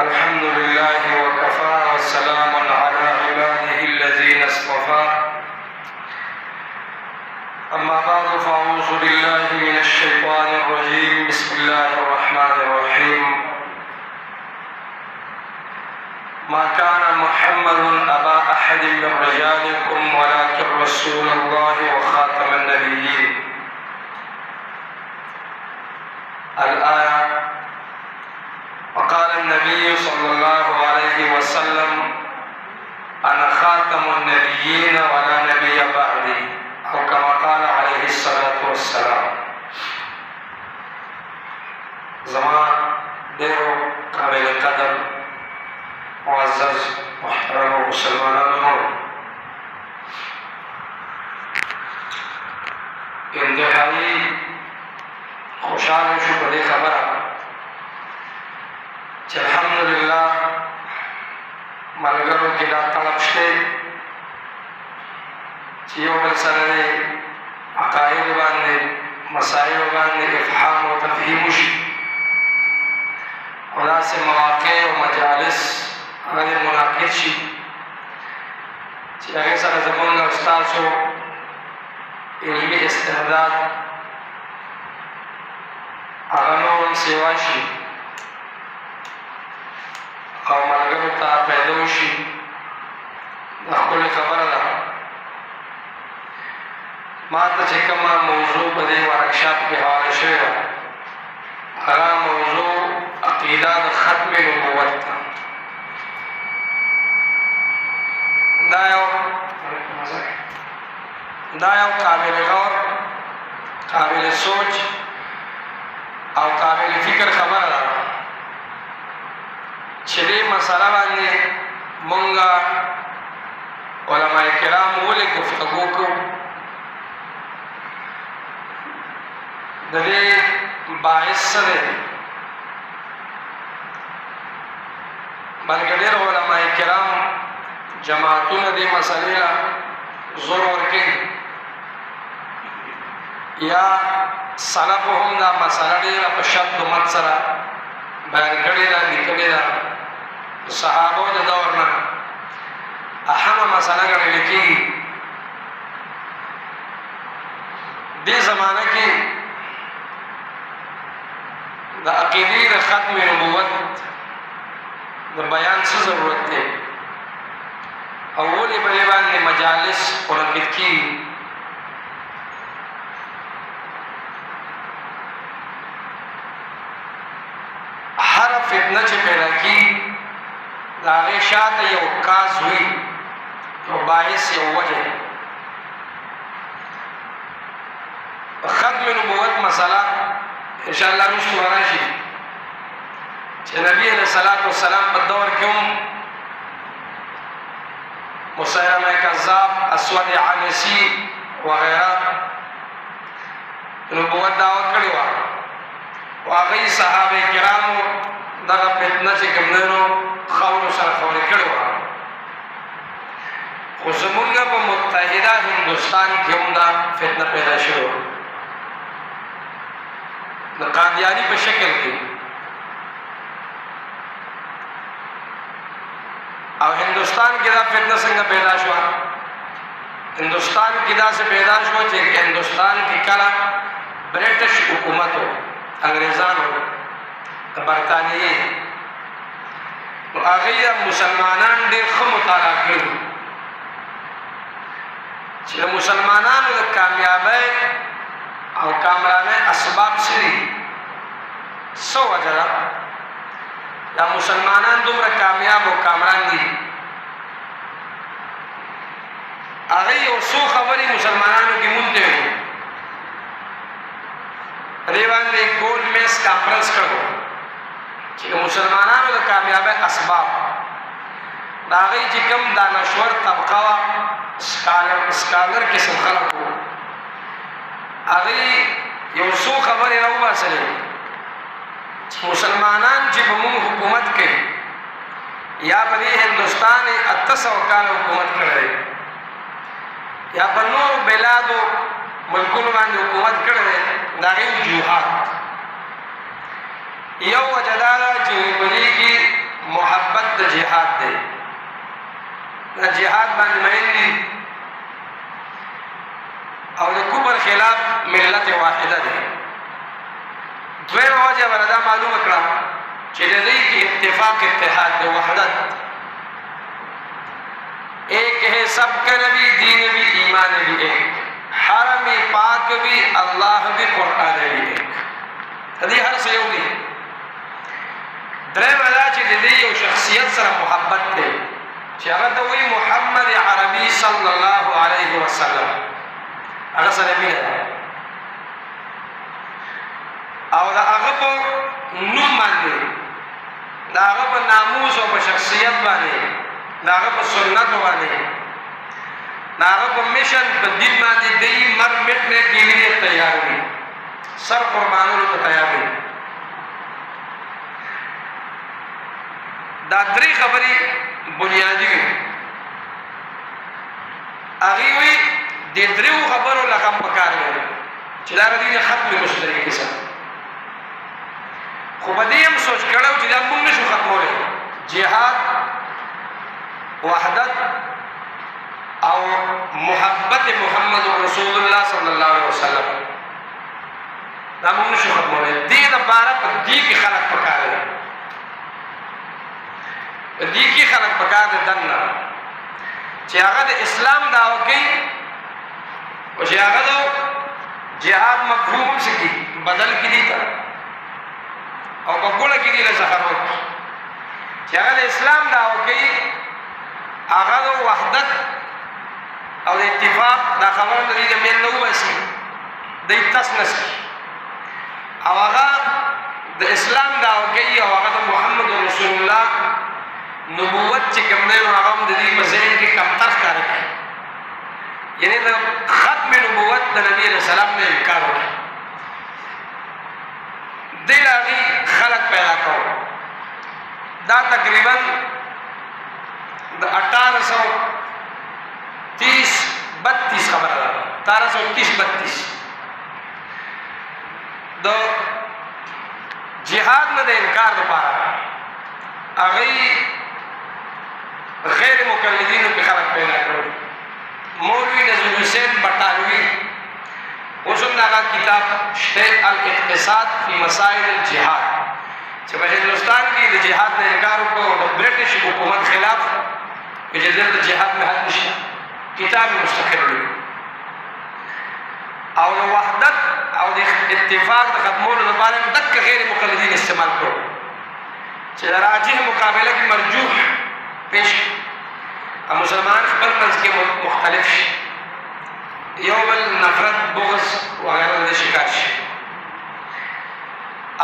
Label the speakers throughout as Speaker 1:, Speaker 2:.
Speaker 1: الحمد لله وكفى وسلام على عباده الذين اصطفى أما بعد فأعوذ بالله من الشيطان الرجيم بسم الله الرحمن الرحيم ما كان محمد أبا أحد من رجالكم ولكن رسول الله وخاتم النبيين. الآية. وقال النبي صلى الله عليه وسلم أنا خاتم النبيين ولا نبي بعدي أو كما قال عليه الصلاة والسلام. زمان ديرو قابل قدر معزز محترم مسلمانانو، انتہائی خوشحال شو په دې خبره چې الحمدلله ملګرو کې دا طلب شته چې یو بل سره د عقاید باندې مسایل باندې افهام او تفهیم وشي او داسې مواقع او مجالس هغه منعقد شي چې هغې سره زمونږ او ستاسو علمي استعداد هغه نور هم سیوا شي او ملګرو ته پیدا وشي. دا ښکلې خبره ده. ما ته چې کومه موضوع په دې ورکشاپ کې حواله شوې ده هغه موضوع عقیده د ختم نبوت ده. دا یو قابل غور، قابل سوچ او قابل فکر خبره ده چې دې مسله باندې مونږ علماء کرام ولې گفتگو کوو. د دې باعث څه دی؟ بلکې ډېر علماء کرام جماعتونه دې مسلې له زور ورکوي یا سلفو هم دا مسله ډېره په شد و مد سره بیان کړې ده، لیکلې ده. صحابو د دور نه اهمه مسله ګڼل کېږي. دې زمانه کې د عقیدې د ختم نبوت د بیان څه ضرورت دی او ولې په دې باندې مجالس منعقد کېږي. هر فتنه چې پیدا کېږي د هغې شاته یو کاز وي، یو باعث، یو وجه. ختم نبوت مسله انشاءالله رسو راشي چې نبی علیه الصلاة والسلام په دور کې هم مسیلمه کذاب، اسود عنسی وغیره نبوت دعوت کړې وه او هغوی صحابه کرامو دغه فتنه چې کوم دی نو خاورو سره خورې کړې وه. خو زمونږ په متحده هندوستان کې هم دا فتنه پیدا شوې وه د قادیاني په شکل کې. او هندوستان کې دا فتنه څنګه پیدا شوه؟ هندوستان کې داسې پیدا شوه چې هندوستان کې کله برټش حکومت و، انګریزانو د برطانیې، نو هغوی مسلمانان ډېر ښه مطالعه کړي چې د مسلمانانو د کامیابۍ او کامرانۍ اسباب څه دي، څه وجه ده دا مسلمانان دومره کامیاب او کامران دي. هغوی یو څو خبرې مسلمانانو کې مونته وي، په دې باندې ګول میز کانفرنس کړی چې د مسلمانانو د کامیابۍ اسباب د هغوی چې کوم دانشور طبقه وه، سکالر قسم خلک وو، هغوی یو څو خبرې راوباسلې مسلمانان چې په موږ حکومت کوي یا په دې هندوستان 800 کاله حکومت کړی یا په نورو بلادو ملکونو باندې حکومت کړی دی، د هغې وجوهات یو وجه دا ده چې په دې کې محبت د جهاد دی دا جهاد باندې مین دي او د کفر خلاف ملت واحده دی دویمه وجه به دا معلومه کړه چې د دې کې اتفاق اتحاد د وحدت ایک ہے سب کا نبی دین بھی ایمان بھی ایک حرم پاک بھی اللہ بھی قرآن بھی ایک دې هر څه یو دي درېمه دا چې د دې یو شخصیت سره محبت دی چې هغه ته وایي محمد عربي صلی الله علیه وسلم هغه سره مینه ده او د هغه په نوم باندې د هغه په ناموس او په شخصیت باندې د هغه په سنت باندې د هغه په میشن په دین باندې دی مر مټنے کے لیے تیار وي سر قربانولو ته تیار وي دا درې خبرې بنیادي وي هغې وایي د دریو خبرو لغم پکار دی چې دا د دین ختم مشترکې سره خو په دې هم سوچ کړی و چې دا موږ نشو ختمولی جهاد وحدت او محبت محمد رسول الله صلی الله علیه وسلم دا موږ نشو ختمولی دې دپاره په دې کې خلک پکار دی په دې کې خلک پکار دی دننه چې هغه د اسلام دعوه کوي او چې هغه د جهاد مفهوم هم څه کي بدل کړي دي ته او په ګوله کې دي له زهر وکړي چې هغه د اسلام دعوه کوي هغه د وحدت او د اتفاق دا خبره د دې د مین نه وباسي دی تس نسي او هغه د اسلام دعوه کوي او هغه د محمد رسول الله نبوت چې کوم دی نو هغه هم د دې په ذهن کې کمتر ښکاره کوي یعنی د ختم نبوت د نبی علیه السلام نه انکار وکړي دې له هغې خلک پیدا کوو دا تقریبا د 1830-32 خبره ده 1830-32 د جهاد نه د انکار دپاره هغوی غیر مقلدینو کې خلک پیدا کړل مولوی نظر حسین بټالوي اوس هم د هغه کتاب شته الاقتصاد فی مسائل الجهاد چې په هندوستان کې د جهاد نه انکار وکړو او د برټش حکومت خلاف چې دلته جهاد نه حل نشي کتاب مستقل دی او د وحدت او د اتفاق د ختمولو لپاره هم دقه غیر مقلدین استعمال کړو چې د راجح مقابله کې مرجوح پیش او مسلمان خپل منځ کې مختلف شي یو بل نفرت بغض وغیره د شکار شي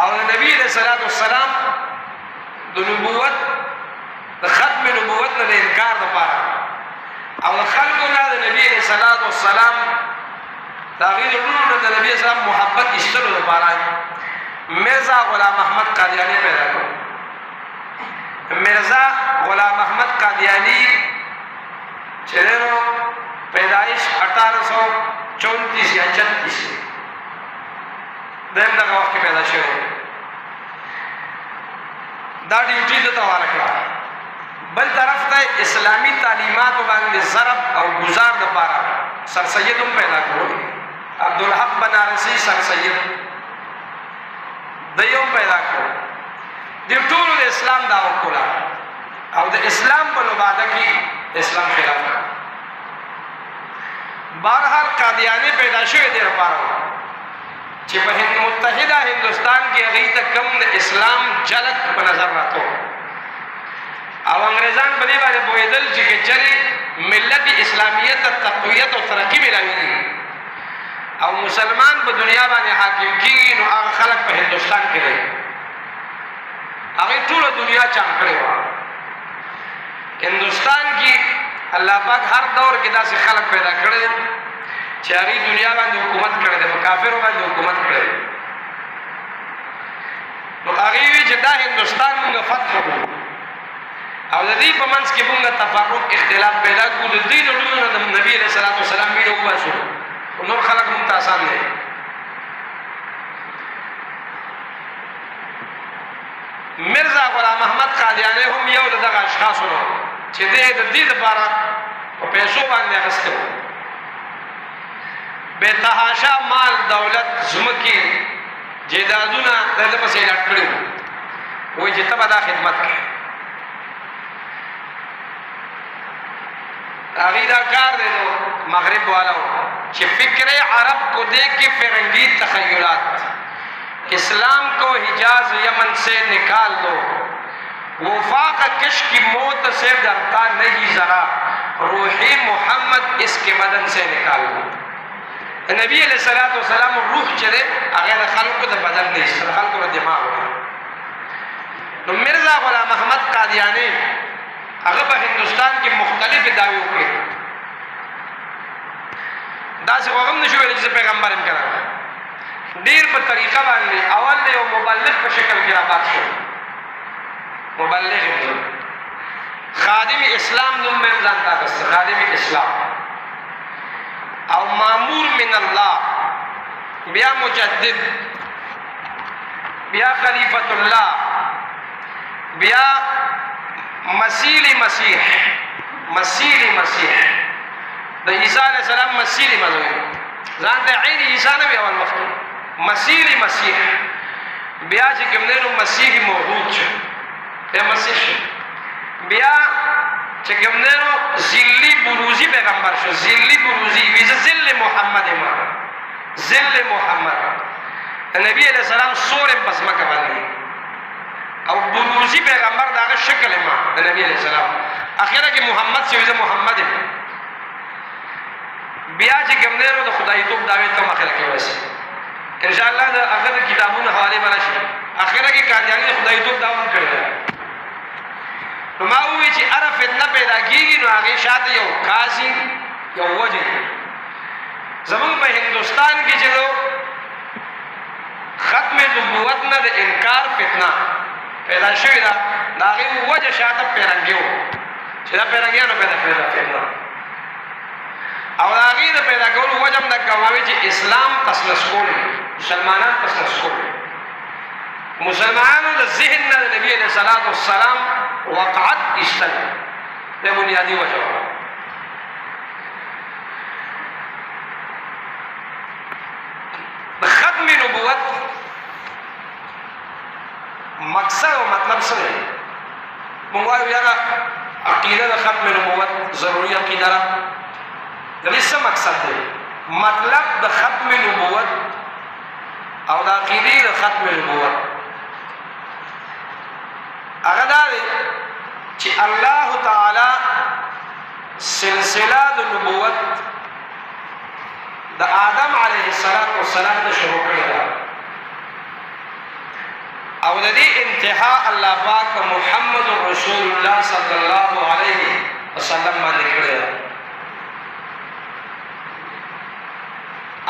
Speaker 1: او د نبی علیه الصلاة والسلام د نبوت د ختم نبوت نه د انکار دپاره او د خلکو نه د نبی علیه الصلاة والسلام د هغې د وروڼو نه د نبي علیه السلام محبت ایستلو دپاره مرزا غلام احمد قادیاني پیدا کړو مرزا غلام احمد قادیانی چې دی نو پیدایش 1834 یا 36 دی هم دغه وخت کې پیدا شوی دا ډیوټي ده ته حواله کړه بل طرف ته اسلامي تعلیماتو باندې ضرب او ګزار دپاره سر سید هم پیدا کړو عبدالحق بنارسي سر سید دی هم پیدا کړو دې ټولو د اسلام دعوه کوله او د اسلام په لباده کې اسلام خلاف کړه بهرحال قادیاني پیدا شوی دی لپاره چې په متحده هندوستان کې هغوی ته کم د اسلام جلک په نظر راتو او انګریزان په دې باندې پوهېدل چې که چېرې ملت اسلامیت ته تقویت او ترقي میلاوېږي او مسلمان په دنیا باندې حاکم کېږي نو هغه خلک په هندوستان کې دی هغوی ټوله دنیا چام کړې وه هندوستان کې الله پاک هر دور کې داسې خلک پیدا کړي چې هغوی دنیا باندې حکومت کړی دی په کافرو باندې حکومت کړی نو هغوی وایي چې دا هندوستان مونږ فتح کړو او د دې په منځ کې مونږ تفرق اختلاف پیدا کړو د دې له وروڼو نه د نبي علیه الصلاة والسلام مینه وباسو خو نور خلک مونږ ته اسان دی مرزا غلام احمد قادیانی هم یو د دغه اشخاصو نه چې دی د دې دپاره په پیسو باندې اخیستی و بې تحاشا مال دولت ځمکې جیدادونه د ده پسې لټ کړي وو وایي چې ته به دا خدمت کوې هغوی دا کار دی نو مغرب والا و چې فکر عرب کو دیکھ کے فرنگی تخیلات اسلام کو حجاز یمن سے نکال دو وفا کا کش کی موت سے ڈرتا نہیں ذرا روحی محمد اس کے بدن سے نکال دو نبی علیہ الصلوۃ والسلام روح چره هغه خلقو د بدن نه سره خلقو د دماغ نو مرزا غلام محمد قادیانی هغه په هندستان کې مختلف دعوی وکړي دا څه وګم نشو ویل چې پیغمبر هم کړه ډیر په طریقه باندې اول یو مبلغ په شکل کې راپات شو مبلغ خادم اسلام نوم مې ځان تاسو خادم اسلام او مامور من الله بیا مجدد بیا خلیفۃ الله بیا مسیح د عیسی علیہ السلام مسیح مزوی ځان ته عین عیسی نه وی اول وخت مسیح بیا چې کومنو مسیح موعود شو یا مسیح بیا چې کومنو ذلی بروزی پیغمبر شو ذلی بروزی وی ذل محمد نبی علیہ السلام سورې بسمکه باندې او بروزی پیغمبر داغه شکل ما د نبی علیہ السلام اخیرا کې محمد سی وی محمد بیا چې کومنو د خدای توپ داوی ته اخیرا کې وایي ان شاء الله دا هغه کتابونو حواله باندې شي اخیرا کې قادیانی خدای توپ داوم کړی نو ما وی چې اره فتنه پیدا کیږي نو هغه شاته یو قاضي یو وجه زمون په هندستان کې چې ختم نبوت نه د انکار فتنه پیدا شوې ده دا هغه وجه شاته پیرنګیو چې دا پیرنګیانو پیدا فتنه او دا هغه د پیدا کولو وجه هم د کوموي چې اسلام تسلس کول مسلمانان تسلس کول مسلمانانو د ذهن نه د نبی علیہ الصلوۃ والسلام وقعت اشتل ده بنیادی وجه د ختم نبوت مقصد او مطلب څه دی موږ وایو یاره عقیده د ختم نبوت ضروري عقیده ده د دې څه مقصد دی مطلب د ختم نبوت او د عقیدې د ختم نبوت هغه دا دی چې الله تعالی سلسله د نبوت د آدم علیه السلام ته شروع کړې ده او د دې انتها الله پاک محمد رسول الله صلی الله علیه وسلم باندې کړې ده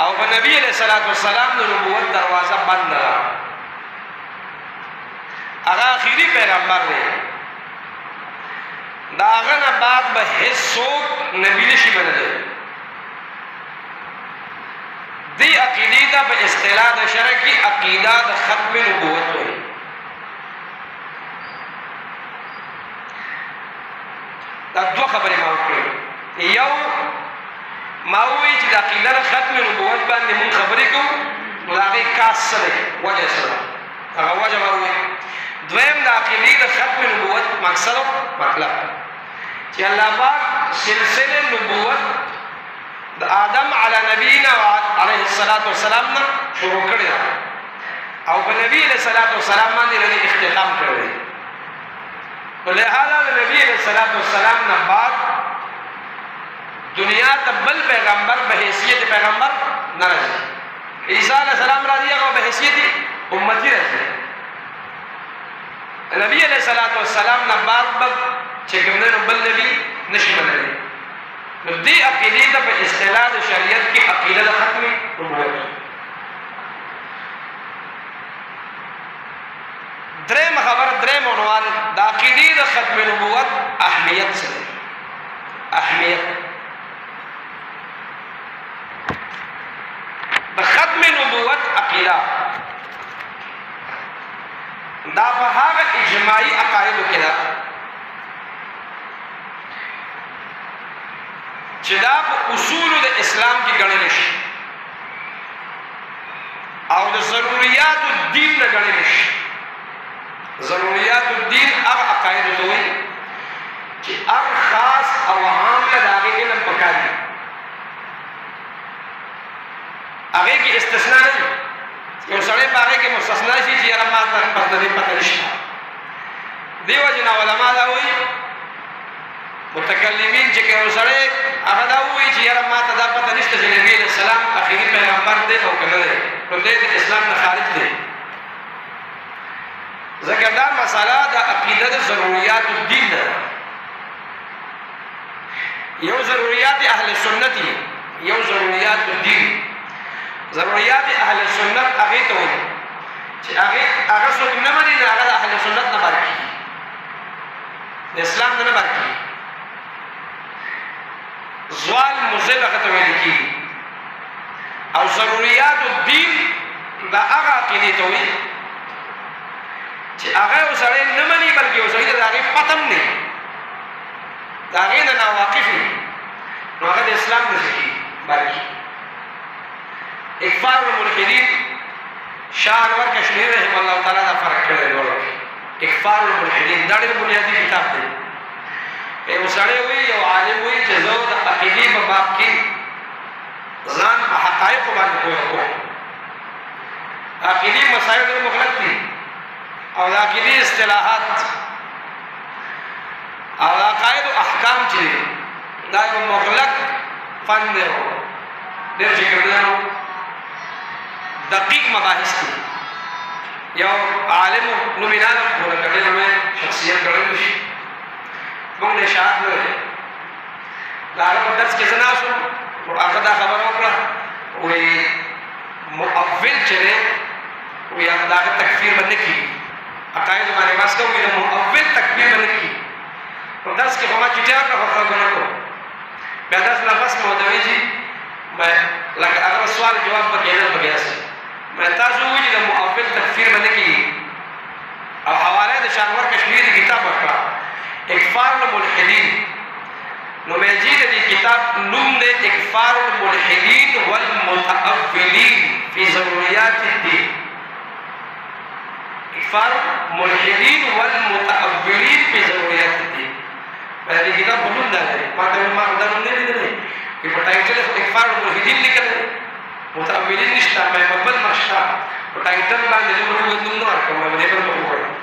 Speaker 1: او په نبی علیہ الصلوۃ والسلام د نبوت دروازه بند ده هغه اخیری پیغمبر دی دا هغه نه بعد به هیڅ څوک نبی نشي بنلی دی عقیده دا په اصطلاح د شرع کې عقیده د ختم نبوت وایي دا دوه خبرې ما وکړې یو ما وی چې د عقیده د ختم نبوت باندې مونږ خبرې کوو نو د هغې کاس څه دی وجه څه ده هغه وجه ما ووایي دویم د عقیدې د ختم نبوت مقصد او مطلب چې الله پاک سلسله نبوت د آدم علی نبینا علیه الصلاۃ والسلام نه شروع کړی ده او په نبی علیه الصلاۃ والسلام باندې لري اختتام کړی دی نو لہذا د نبی علیه الصلاۃ والسلام نه بعد دنیا ته بل پیغمبر به حیثیت پیغمبر نه راځي عیسی علیہ السلام راځي هغه به حیثیت امتی راځي نبی علیہ الصلوۃ والسلام نه بعد چې کومنه بل نبی نشي منلی نو دې عقیدې ته په اصطلاح د شریعت کې عقیده د ختم نبوت دریم خبره دریم عنوان د عقیدې د ختم نبوت اهمیت څه دی اهمیت د ختم نبوت عقیده دا په هغه اجماعي عقایدو کې ده اصول د اسلام کې ګڼل شي او د ضروريات الدین نه ګڼل شي. ضروريات الدین هغه عقاید ته وایي چې هر خاص او عام له هغه علم پکار دي، هغه کې استثناء نه دي. یو سړی په هغه کې مستثنا شي چې یاره ما ته پته نشته. دیو جن علماء دا وایي متکلمین چې یو سړی هغه دا وایي چې یاره ما ته دا پته نشته چې نبی علیه السلام اخري پیغمبر دی او که نه دی، نو دی د اسلام نه خارج دی. ځکه دا مسله د عقیده د ضروريات الدین ده. یو ضروريات اهل سنت دي، یو ضروريات الدین. ضروريات اهل سنت هغه ته وایي چې هغه څوک نه مني نه هغه د اهل سنت نه بار کېږي، د اسلام نه بار کېږي. زوال مزل هغه ته ویل کېږي. او ضروريات الدین دا هغه عقیدې ته وایي چې هغه یو سړی نه مني بلکې یو سړي ته د هغې پته هم نه د هغې نه ناواقف وي، نو هغه د اسلام نه څه کېږي بار کېږي. اکفار الملحدین شاه انور کشمیری رحمه الله تعالی دا فرق کړی دی. اکفار الملحدین دا ډېر بنیادي کتاب دی. یو سړی وایي یو عالم وایي چې زه د عقیدې په باب کې ځان په حقایقو باندې پوه کوم. عقیدې مسایل ډېر مغلق دي او د عقیدې اصطلاحات او د عقایدو احکام چې دي دا یو مغلق فن دی، ډېر چې کوم دقیق مباحث دي. یو عالم نومینال ورته ډېر لوی شخصیت ګڼل شي، موږ نه شاهد نه دی. د هغه په درس کې زه ناست وم، هغه دا خبره وکړه وایي مؤول چې دی وایي د هغه تکفیر به نه کېږي، عقایدو باندې بحث کوو، د مؤول تکفیر به نه کېږي. په درس کې خو ما چټیا کړه خو خلکو نه کړو. بیا درس نه پس مې ورته وایي چې لکه هغه سوال جواب پکې نه پکې هسې تاسو وایي چې د مؤول تکفیر به نه کېږي. او حواله د شاه انور کشمیری کتاب ورکړه اکفار الملحدین. نو مې چې د دې کتاب نوم دی اکفار الملحدین والمتأولین فی ضروریات الدین. اکفار الملحدین والمتأولین فی ضروریات الدین. په دې کتاب په نوم دا دی، ما ته ما دا نوم نه لیدلی چې په ټایټل اکفار الملحدین لیکلی، متأولین نشته، مې بل نشته. په ټایټل باندې زه نوم نه ورکوم، مې دې بل وکړم.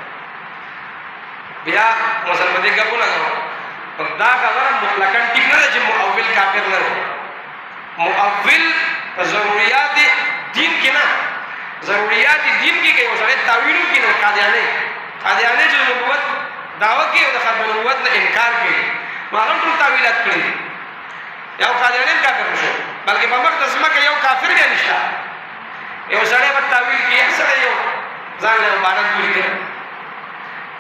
Speaker 1: بیا مثلا په دې ګپو لګوم دا خبره مطلقاً ټیک نه ده چې مؤول کافر نه دی. مؤول په ضروریات دین کې نه، ضروریات دین کې که یو سړی تاویل وکړي نو قادیاني چې د نبوت دعوه کوي او د ختم نبوت نه انکار کوي، نو هغه ټول تاویلات کړي دي. یو قادیاني هم کافر نه شو، بلکې په مقدس ځمکه یو کافر بیا نشته. یو سړی به تاویل کوي، هر سړی یو ځان له عبارت ګوري که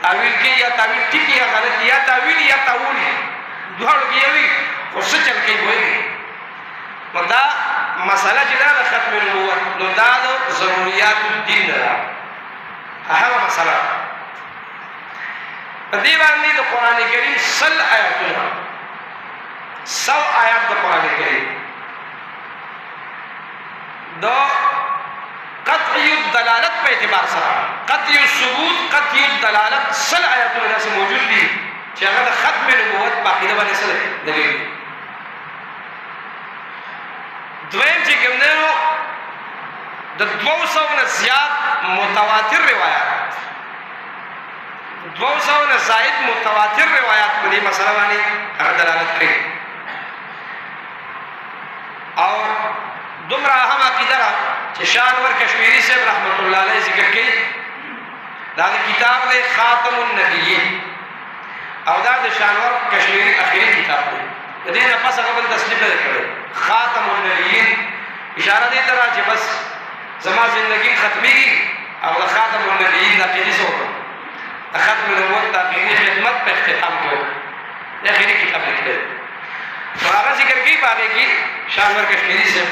Speaker 1: تاویل کې یا تاویل ټیک یا غلط یا تاویل یا تاول دواړو کې یو وي، خو څه چل کوي پوهېږي. نو دا مسله چې دا د ختم نبوت نو دا د ضروریات الدین ده، اهمه مسله. په دې باندې د قرآن کریم 100 آیاتونه 100 آیات د قرآن کریم د قطعی الدلالت په اعتبار سره، قطعی الثبوت قطعی الدلالت 100 آیاتونه داسې موجود دي چې هغه د ختم نبوت په عقیده باندې څه دلیل دی. دویم چې کوم دی نو د 200 نه زیات متواتر روایات، 200 نه زائد متواتر روایات په دې مسله باندې هغه دلالت کوي. او دومره اهم عقیده ده چې شاه انور کشمیری صاحب رحمت الله علیه ذکر کوي، دا کتاب دی خاتم النبیین او دا د شاه انور کشمیری اخري کتاب دی. د دې نه پس هغه بل تصنیف نه دی کړی. خاتم النبیین اشاره دې ته را چې بس زما زندگی ختمېږي او د خاتم النبیین د عقیدې څه وکړم، د ختم نبوت د عقیدې خدمت په اختتام کې وکړم. د اخري کتاب لیکلی نو هغه ذکر کوي په هغې کې شاه انور کشمیری صاحب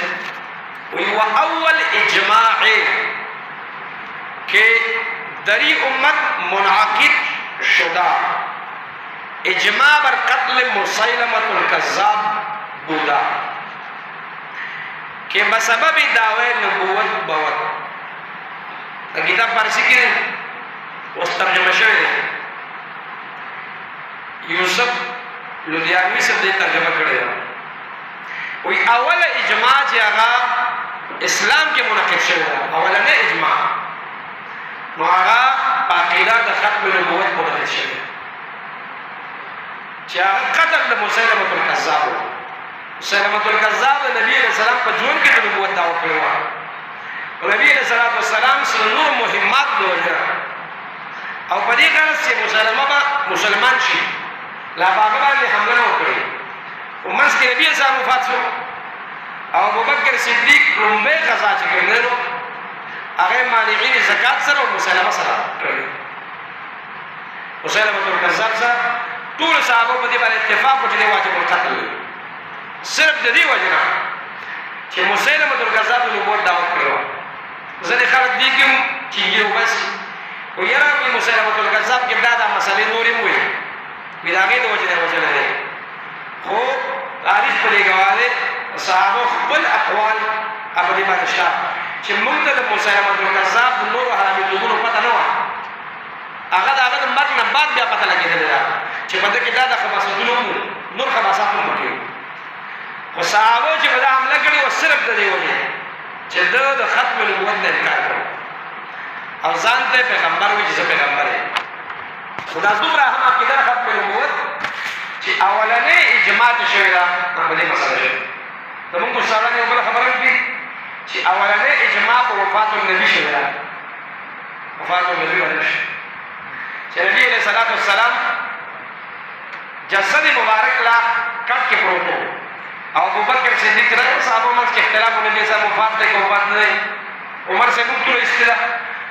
Speaker 1: وی و اول اجماع که دری امت منعقد شده اجماع بر قتل مسیلمة الکذاب بوده. کہ بسبب دعوی نبوت بوت کتاب فارسی کی اس ترجمہ شوی ہے یوسف لدھیانوی سے دے ترجمہ کرے گا وی اول اجماع چی آغا اسلام کے منعقد شوی ہے اولنے اجماع نو آغا پاقیدہ دا ختم نبوت منعقد شوی ہے چی آغا قتل دا مسیلمۃ الکذاب مسیلمۃ الکذاب دا نبی علیہ السلام پا جون کی نبوت دعوی کرے گا نبی علیہ السلام سنور مهمات دو جرا او په دې غرض چې مسلمان شي لا باغ باندې حمله وکړي ومنځ کې نبی صاحب وفات شو او ابوبکر صدیق لومبه غزا چې کړنو هغه مانعین زکات سره او مسلمه سره کړی مسلمه الکذاب سره ټول صحابه په دې باندې اتفاق وکړي چې واجب القتل صرف د دې وجنه چې مسلمه الکذاب نبوت دعوت کړو ځنې خلک دي کوم چې یو بس و یاره وي مسلمة الکذاب کې دا مسلې نورې هم وي وي د هغې د وجې نه وجلی دی خو تاریخ په دې ګواه دی صحابه خپل اقوال هغه دې باندې شته چې موږ ته د مسلمة الکذاب د نورو حرامیتوبونو پته نه وه هغه د هغه د مرګ نه بعد بیا پته لګېدلې ده چې په ده کې دا د خباثتونو هم نور خباثات هم پکې خو صحابو چې په دا حمله کړې وه صرف د دې وجې چې ده د ختم نبوت نه انکار کړو او ځان ته پیغمبر وي چې زه پیغمبر یم خو دا دومره هم عقیده ختم نبوت چې اولنۍ اجماع چې شوې ده په دې مسله شوې زمونږ استادان یو بله خبره وکړي چې اولنۍ اجماع په وفات النبي شوې ده وفات النبي باندې شوې چې نبي علیه الصلاة والسلام جسد مبارک لا کټ کې پروت و او ابوبکر صدیق رضی صحابو منځ کې اختلاف و نبی صاحب وفات دی که وفات نه دی عمر صاحب هم ټوله ایستله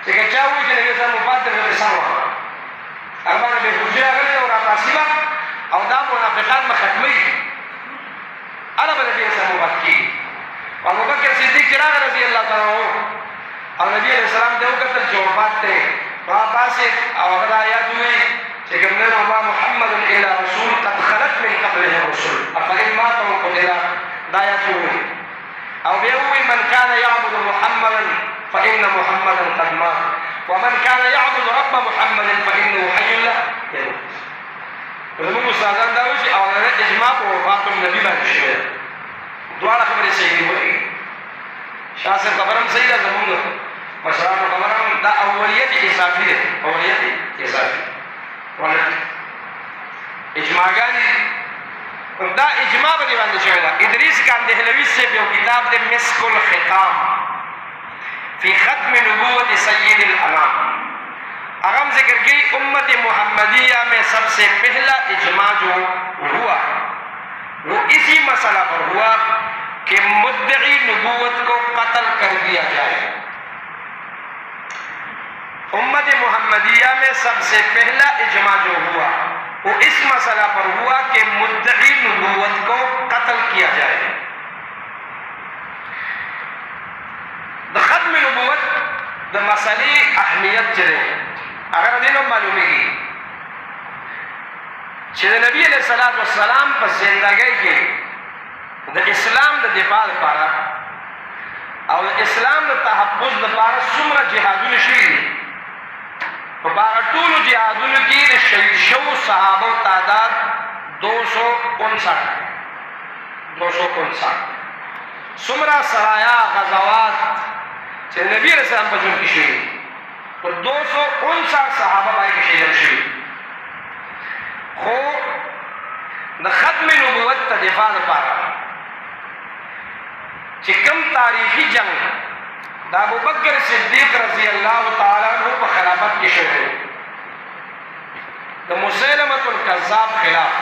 Speaker 1: چې که چا ووایي چې نبی صاحب وفات دی نو دې سم وکړه هغه باندې بېخوشي راغلې او راپاسي به او دا منافقان به ختموي هله به نبي صاحب وفات کېږي او ابوبکر صدیق چې راغی رضي الله تعالی عنه او نبي علیه السلام ته وکتل چې وفات دی نو هغه پاسې او هغه دا آیات ووایي چې کوم دی نو ما محمد الا رسول قد خلت من قبله الرسل افإن مات او قتل دا آیات ووایي او بیا ووایي من كان يعبد محمدا فإن محمدا قد مات ومن كان يعبد رب محمد فإنه حي لا يموت زموږ استادان دا وایي چې اولنۍ اجماع په وفات النبي باندې شوې ده دواړه خبرې صحیح دي وایي شاه صاحب خبره هم صحیح ده زموږ مشرانو خبره هم دا اولیت اضافي دی اولیت اضافي اجماعګانې دا اجماع په دې باندې شوې ده ادریس کاندهلوي صاحب یو کتاب دی مسک الختام فی ختم نبوت سید الانام اغم ذکر کی امت محمدیہ میں سب سے پہلا اجماع جو ہوا وہ اسی مسئلہ پر ہوا کہ مدعی نبوت کو قتل کر دیا جائے امت محمدیہ میں سب سے پہلا اجماع جو ہوا وہ اس مسئلہ پر ہوا کہ مدعی نبوت کو قتل کیا جائے د ختم نبوت د مسلې اهمیت چې دی هغه د دې نه معلومېږي چې د نبي علیه الصلاة والسلام په زندګۍ کې د اسلام د دفاع لپاره او د اسلام د تحفظ لپاره څومره جهادونه شوي دي په هغه ټولو جهادونو کې د شهید شوو صحابو تعداد 259 څومره سرایا غزوات چې نبی علیہ السلام په ژوند کې شوي په 259 صحابه باندې شهیدان شوي خو د ختم نبوت ته دفاع لپاره چې کوم تاریخي جنگ د ابوبکر صدیق رضی الله تعالی عنہ په خلافت کې شوی د مسیلمة الکذاب خلاف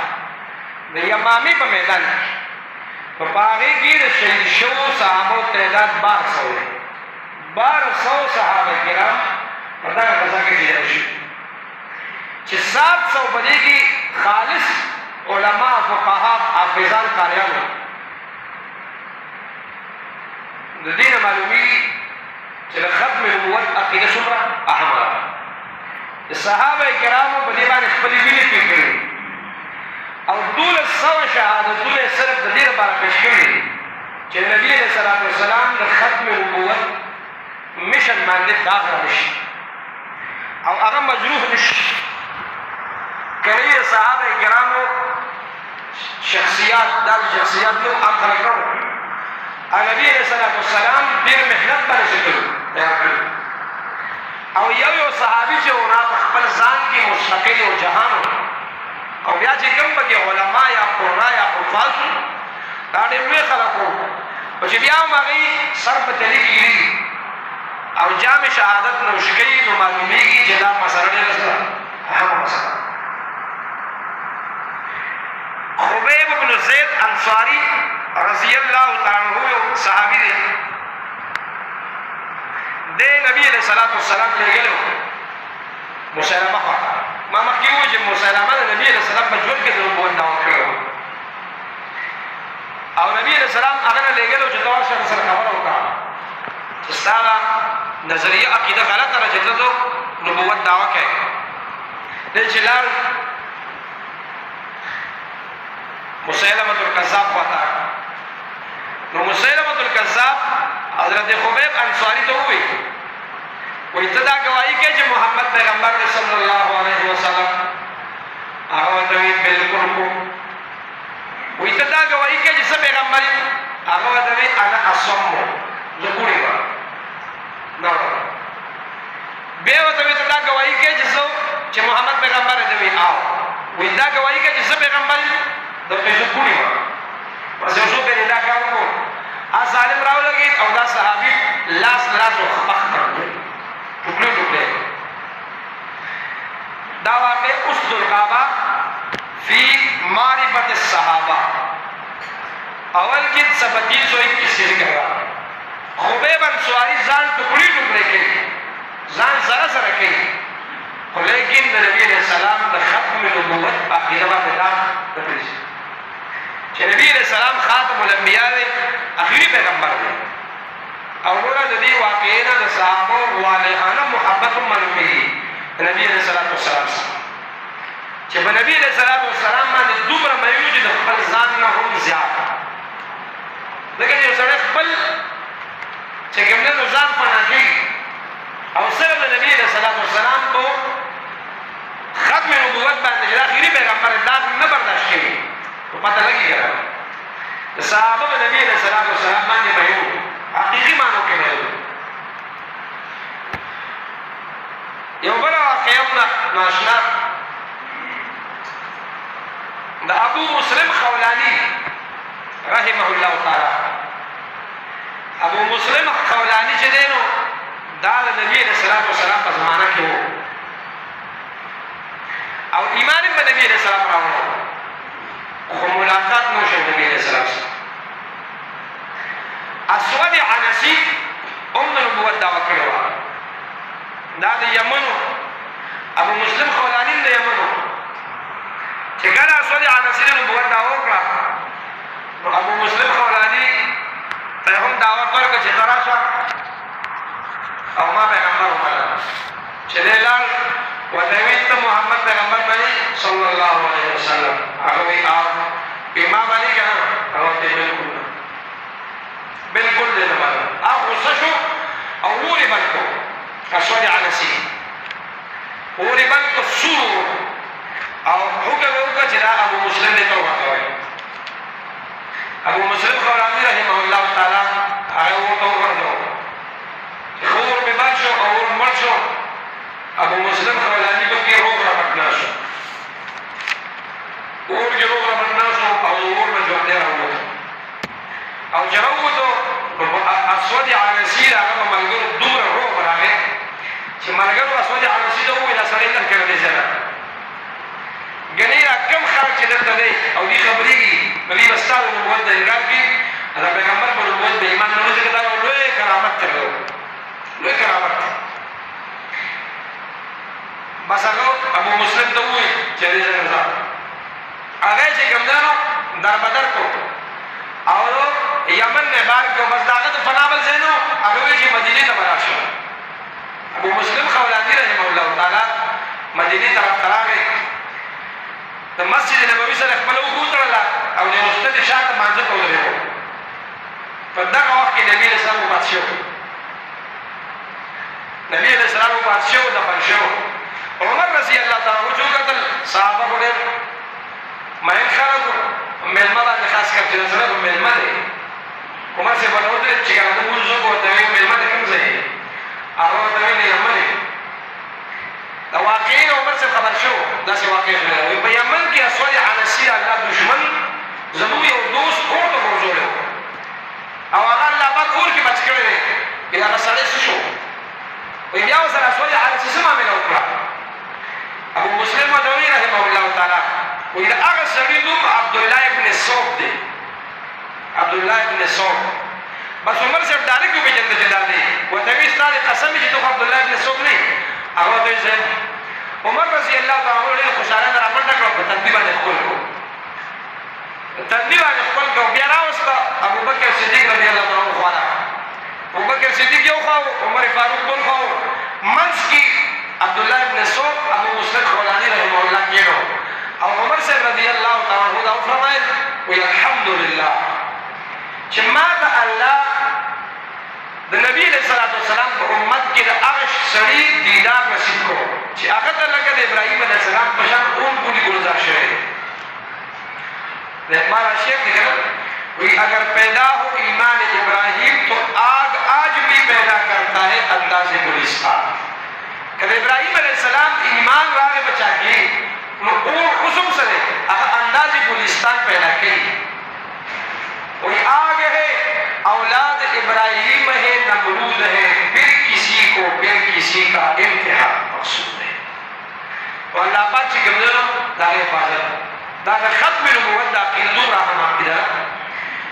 Speaker 1: د یمامې په میدان کې په هغې کې د شهید شوو صحابو تعداد 1200 صحابه کرام په دغه غزا کې شهیدان شوي چې 700 په دې کې خالص علما فقها حافظان قاریان د دې نه معلومیږي چې د ختم نبوت عقیده څومره اهمه ده د صحابه کرامو په دې باندې خپلې وینې توی کړې او 1200 شهادتونه صرف د دې لپاره پیش کړي چې نبی علیہ الصلوۃ والسلام د ختم نبوت مشن باندې داغ راشي او هغه مجروح نشي. کله صحابه کرامو شخصیات دال شخصیات نو عام خلک نو نبی علیہ الصلوۃ والسلام ډېر محنت باندې کړو او یو صحابي چې ورا خپل ځان کې مستقل او جهان او بیا چې کوم بګي علما یا قرا یا حفاظ دا ډېر لوی خلک وو چې بیا هغه سر په تلې کېږي او جام شهادت نوش کوي نو معلومیږي چې دا مسله ډېره اهمه مسله. خبیب بن زید انصاری رضی الله تعالی عنہ یو صحابي دی د نبی علیہ الصلوۃ والسلام لګلو مسلمه خواته ما مخکې وویل چې مسلمه د نبی علیہ السلام په ژوند کې د نبوت دعوه کړې او نبی علیہ السلام هغه نه لګلو چې دا سره خبره وکړه چې ستا نظریه عقیده غلطه ده چې ته نبوت دعوه کوې دی چې لاړ مسیلمة الکذاب خواته نو مسیلمة الکذاب حضرت خبیب انصاری ته وویل وایي ته دا ګواهي کوې چې محمد پیغمبر دی صلی الله علیه وسلم هغه ورته وایي بلکل کوم وایي ته دا ګواهي کوې چې زه پیغمبر یم هغه ورته وایي انا اصم زه ګوڼې وم نو بیا ورته وایي ته دا ګواهي کوې چې محمد پیغمبر دی وایي آو وایي دا ګواهي کوې چې زه پیغمبر یم دلته زه ګوڼې وم بس یو څو پېرې دا کار وکړو ظالم راولګېد او دا صحابي لاس خپخ کړ ټوکړې ټوکړې. دا واقع اسد الغابه فی معرفت الصحابه اول کې 3721 سے ذکر رہا. خبیب انصاری ځان ټوکړې ټوکړې کوي ځان سره سره کوي خو لیکن د نبی علیہ السلام د ختم نبوت عقیده باندې دا پېژني چې نبی علیہ السلام خاتم الانبیاء دی اخیری پیغمبر دی او ګوره د دې واقعې نه د صحابو والهانه محبت معلومېږي نبی علیہ السلام چې په نبی علیہ السلام باندې دومره مینو چې د خپل ځان نه هم زیات لکه یو سړی خپل چې کوم نه ځان پناه کوي او صرف د نبی علیہ السلام په ختم نبوت باندې چې اخیری پیغمبر دا نه برداشت کوي تو پتہ لگی گیا صحابہ نبی علیہ السلام باندې مینو حقیقی معنو کې مینو. یو بل واقعه ناشنا د ابو مسلم خولانی رحمه الله تعالی. ابو مسلم خولانی چې دی نو دا د نبی علیہ السلام په زمانه کې وو او ایمان په نبی علیہ السلام راوړو خو ملاقات نو شو نبی علیہ السلام سره. اسود عنسی نبوت دعوه کړې وه دا د یمنو ابو مسلم خولاني د یمنو چې کله اسود عنسی نبوت دعوه وکړه نو ابو مسلم خولاني ته هم دعوت ورکړه چې ته راشه او ما پیغمبر ومنه چې دی لاړ ورته ویل ته محمد پیغمبر باندې صلی الله علیه وسلم هغه وایي ما باندې که نه هغه ورته بلکل نه بلکل دی نه باندې هغه غصه شو او اورې بند کړو اسود عنسی اورې بند کړو سور او حکم یې وکړه چې دا ابو مسلم دی ته ورکوئ. ابو مسلم خولاني رحمه الله تعالی هغه ورته وغورځول چې ښه اور مې بند شو او اور مړ شو. ابو مسلم خولاني پکې روغ رابطنا شو اور کې روغ رابطنا شو او اور نه ژوندی راووت او چې راووتو اسود عنسی د هغه په ملګرو دومره روغ راغی چې ملګرو اسود عنسی ته وویل سړی نه کوي دې ځای ګنې کم خلک چې دلته دی او دې خبرېږي نو دوی به ستا د نبوت د انکار کوي د پیغمبر په نبوت به ایمان نه لري ځکه دا یو لوی کرامت دی لوی کرامت دی. بس هغه ابو مسلم ته وویل چې دې ځای نه ځه هغه چې کوم دی نو دربدر کړو او یمن نه بار کړو بس د هغه د فنا بل ځای نو هغه وایي چې مدینې ته به راشو. ابو مسلم خولاني رحمه الله تعالی مدینې طرف ته راغی د مسجد نبوي سره خپله اوښه وتړله او د رسته د شاته مانځه ته ودرېدو په دغه وخت کې نبي علیه السلام وفات شوی. نبی علیه السلام وفات شوی، دفن شوی. عمر رضی الله تعالی عنه چې وکتل صحابه خو ډېر مین خلک وو، مېلمه باندې خاص کر چې زړه خو مېلمه دی. عمر صاحب ورته ودرېد چې که راته مونځ وکړو ورته ویل مېلمه د کوم ځای یې؟ هغه ورته ویل د یمن یم. د واقعې نه عمر صاحب خبر شو، داسې واقع شوې ده. په یمن کې اسود عنسي الله دشمن زموږ یو دوست اور ته غورځولی و او هغه الله پاک اور کې بچ کړی دی. وایي هغه سړی څه شو؟ وایي بیا ورسره اسود عنسي څه معامله وکړه؟ ابو مسلم مدوي رحمه الله تعالی وایي د هغه سړي نوم عبدالله ابن صوب دی. عبدالله ابن صوب. بس عمر صاحب ډایرکټ وپېژنده چې دا دی. ورته وایي ستا د قسم چې ته خو عبدالله ابن صوب نه یې. هغه ورته وایي زه یم. عمر رضی الله تعالی عنه ډېر خوشحاله نه راپورته کړه، په تندي باندې ښکل کړو. تندي باندې ښکل کړو، بیا راوسته ابوبکر صدیق رضی الله تعالی عنه خوا ده. ابوبکر صدیق یو خوا و، عمر فاروق بل خوا و. منځ کې عبدالله ابن صوب ابو مسلم خولاني رحمه الله کېنو او عمر صاحب رضی الله تعالی عنه دا وفرمایل وایي الحمدلله چې ما ته الله د نبي علیه الصلاة والسلام په امت کې د هغه سړي دیدار نصیب کړو چې هغه ته لکه د ابراهیم علیه السلام په شان اون پوری گلزار شوی دی. ہمارا شیخ دی کہنا وہی اگر پیدا ہو ایمان ابراہیم تو آگ آج بھی پیدا کرتا ہے انداز گلستان. کہ ابراہیم علیہ السلام ایمان والے بچا کے اسم سرے انداز گلستان پیدا کی. وہی آگ ہے اولاد ابراہیم ہے نمرود ہے پھر کسی کو پھر کسی کا انتہا مقصود ہے. اور اللہ پاک سے گمزنو دار حفاظت دا ختم نبوت دا قیدو راہم عقیدہ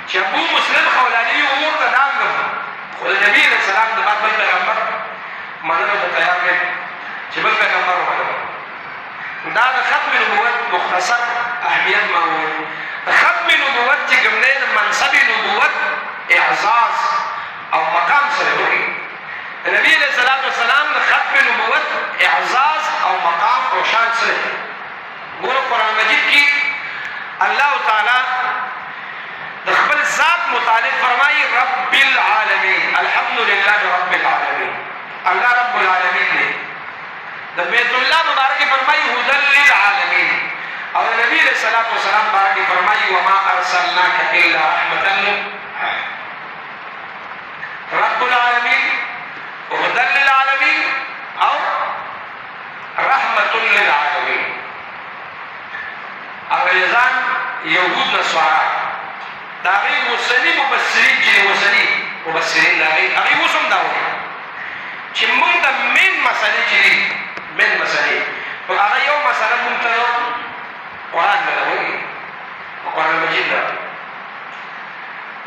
Speaker 1: چې ابو مسلم خولانی امور ته نام نم خو د نبي علیه السلام د بعد بل پیغمبر منلو ته تیار دی چې بل پیغمبر ومنم. دا د ختم نبوت مختصر اهمیت ما وویل. د ختم نبوت چې کوم دی د منصب نبوت اعزاز او مقام سره وکړي. د نبي علیه السلام د ختم نبوت اعزاز او مقام او شان سره ګورو قرآن مجید کی اللہ تعالی د خپل ذات متعلق فرمائی رب العالمین الحمدللہ رب العالمین. اللہ رب العالمین نے د بیت اللہ مبارک فرمائی ہدی للعالمین اور نبی علیہ الصلوۃ والسلام مبارک فرمائی وما ارسلناک الا رحمتا رب العالمین ہدی للعالمین اور رحمت للعالمین. انگریزان یهود نصارا دا هغوی اوسني مبصرین چې اوسني مبصرین د هغوی اوس هم دا وایي چې موږ د مین مسلې چې دي مین مسلې نو هغه یو مسله موږ ته قرآن نه ده وایي قرآن مجید ده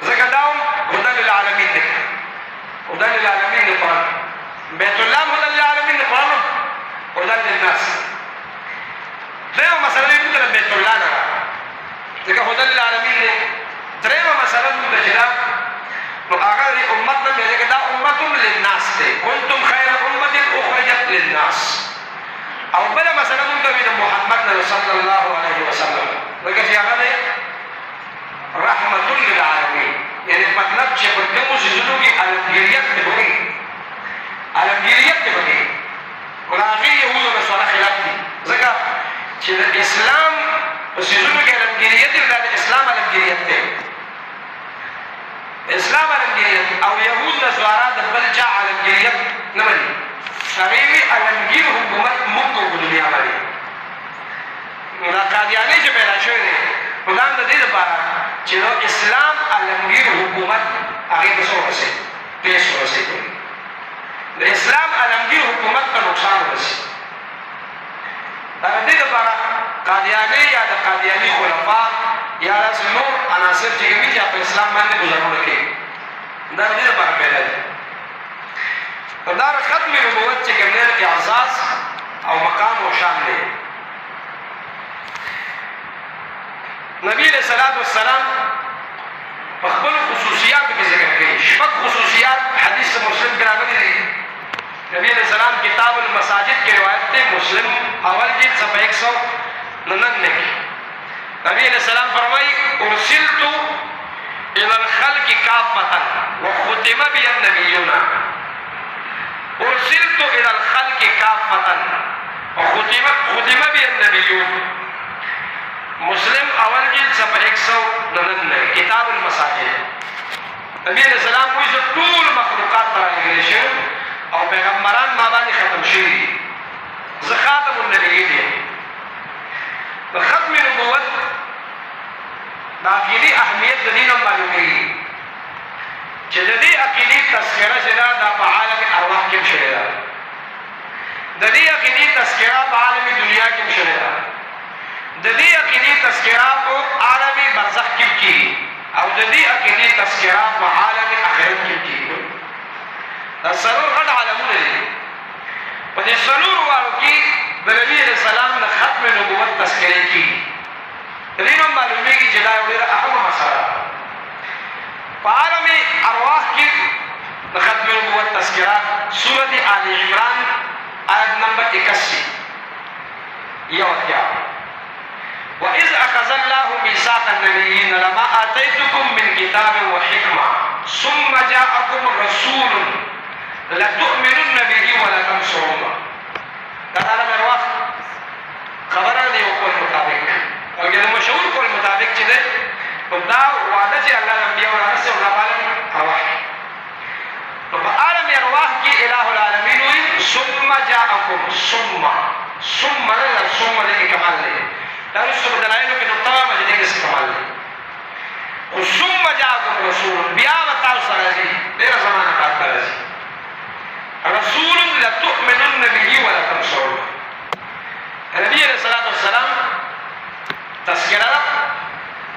Speaker 1: ځکه دا هم هدی للعالمین دی. هدی للعالمین دی قرآن. بیت الله هم هدی للعالمین دی قرآن هم هدی للناس. درېیمه مسله موږ ته د بیت الله نه ده ځکه هدی للعالمین دی. درېیمه مسله موږ ته چې ده نو هغه د امت نه دی ځکه دا امت للناس دی. کنتم خیر امة اخرجت للناس. او بله مسله موږ ته وي د محمد نه صلی الله علیه وسلم ځکه چې هغه دی رحمت للعالمین. یعنی مطلب چې په کومو څیزونو کې عالمګیریت دی وکړي عالمګیریت دی وکړي نو د هغې یهودو نصارا خلاف دي ځکه چې د اسلام په څیزونو کې علمګیریت دی دا د اسلام علمګیریت دی. اسلام علمګیریت او یهود نصارا د بل چا علمګیریت نه مني. هغوی وي علمګیر حکومت موږ کوو په دنیا باندې. نو دا قادیانۍ چې پیدا شوی دی نو دا هم د دې دپاره چې د اسلام علمګیر حکومت هغې ته څه ورسوي پیش ورسوي د اسلام علمګیر حکومت ته نقصان ورسوي. دا د دې دپاره قادیانۍ یا د قادیاني خلفا یا داسې نور عناصر چې کوي چې په اسلام باندې ګزارونه کوي دا د دې دپاره پیدا دي. دا د ختم نبوت چې کوم دی اعزاز او مقام او شان دی. نبی علیہ الصلوۃ والسلام په خپلو خصوصیاتو کې ذکر کوي. شپږ خصوصیات حدیث مسلم کې راغلي دي. نبی علیہ السلام کتاب المساجد کی روایت تے مسلم اول جلد صفحہ 199 کی نبی علیہ السلام فرمائی ارسلت إلى الخلق كافة وختم بي النبيون أرسلت إلى الخلق كافة وختم بي النبيون مسلم اول جلد صفحہ 199 کتاب المساجد نبی علیہ السلام کوئی سے طول مخلوقات پر آگے شو اور پیغمبران ما باندې ختم شوی ز خاتم النبیین ختم نبوت دا عقیدی اهمیت د دین معلومیږي چې د دې عقیدی تذکرہ شدا د عالم ارواح کې شوی دا د دې عقیدی تذکرہ په عالم دنیا کې شوی دا د دې عقیدی تذکرہ په عالم برزخ کې کیږي او د دې عقیدی تذکرہ په عالم آخرت کې کیږي دا سرور غټ عالمونه دي په دې سرور وارو کې د نبی علیہ السلام د ختم نبوت تذکرې کیږي دې نو معلومیږي چې دا یو ډېر اهم مسله په عالم ارواح کې د ختم نبوت تذکرہ سورۃ آل عمران آیت نمبر 81 یو وَإِذْ أَخَذَ اللَّهُ مِيثَاقَ النَّبِيِّينَ لَمَا آتَيْتُكُم مِّن كِتَابٍ وَحِكْمَةٍ ثُمَّ جَاءَكُمْ رَسُولٌ لَتُؤْمِنُنَّ بِهِ وَلَتَنصُرُنَّهُ دا عالم ارواح خبره دی او کول مطابق او د مشهور کول مطابق چې ده دا وعده چې الله انبیاء او رسول الله عالم ارواح نو په عالم ارواح کې الہ العالمین وي ثم جاءكم ثم د کمال دی دا رسول دلایلو کې نقطه ما دې کې څه کمال دی او ثم جاءكم رسول بیا وتاو سره دی ډېر زمانہ بعد راځي رسول لتؤمنن به ولا تنصرونه نبی علیہ الصلوۃ والسلام تذکرہ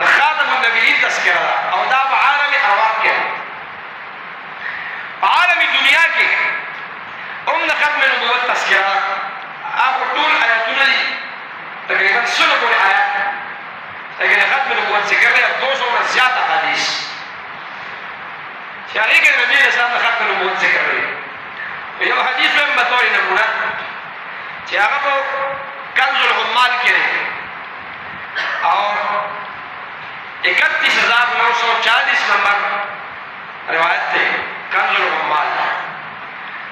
Speaker 1: خاتم النبیین تذکرہ او دا عالم ارواح کې عالم دنیا کې ختم نبوت تذکرہ هغه ټول آیاتونه دي تقریبا سلو پورې آیات لیکن ختم نبوت ذکر دی 200 نه زیات احادیث چې هغه کې نبی علیہ السلام ختم نبوت ذکر دی یو حدیث هم بطور نمونه چې هغه په کنز العمال کې او 31940 نمبر روایت ده کنز العمال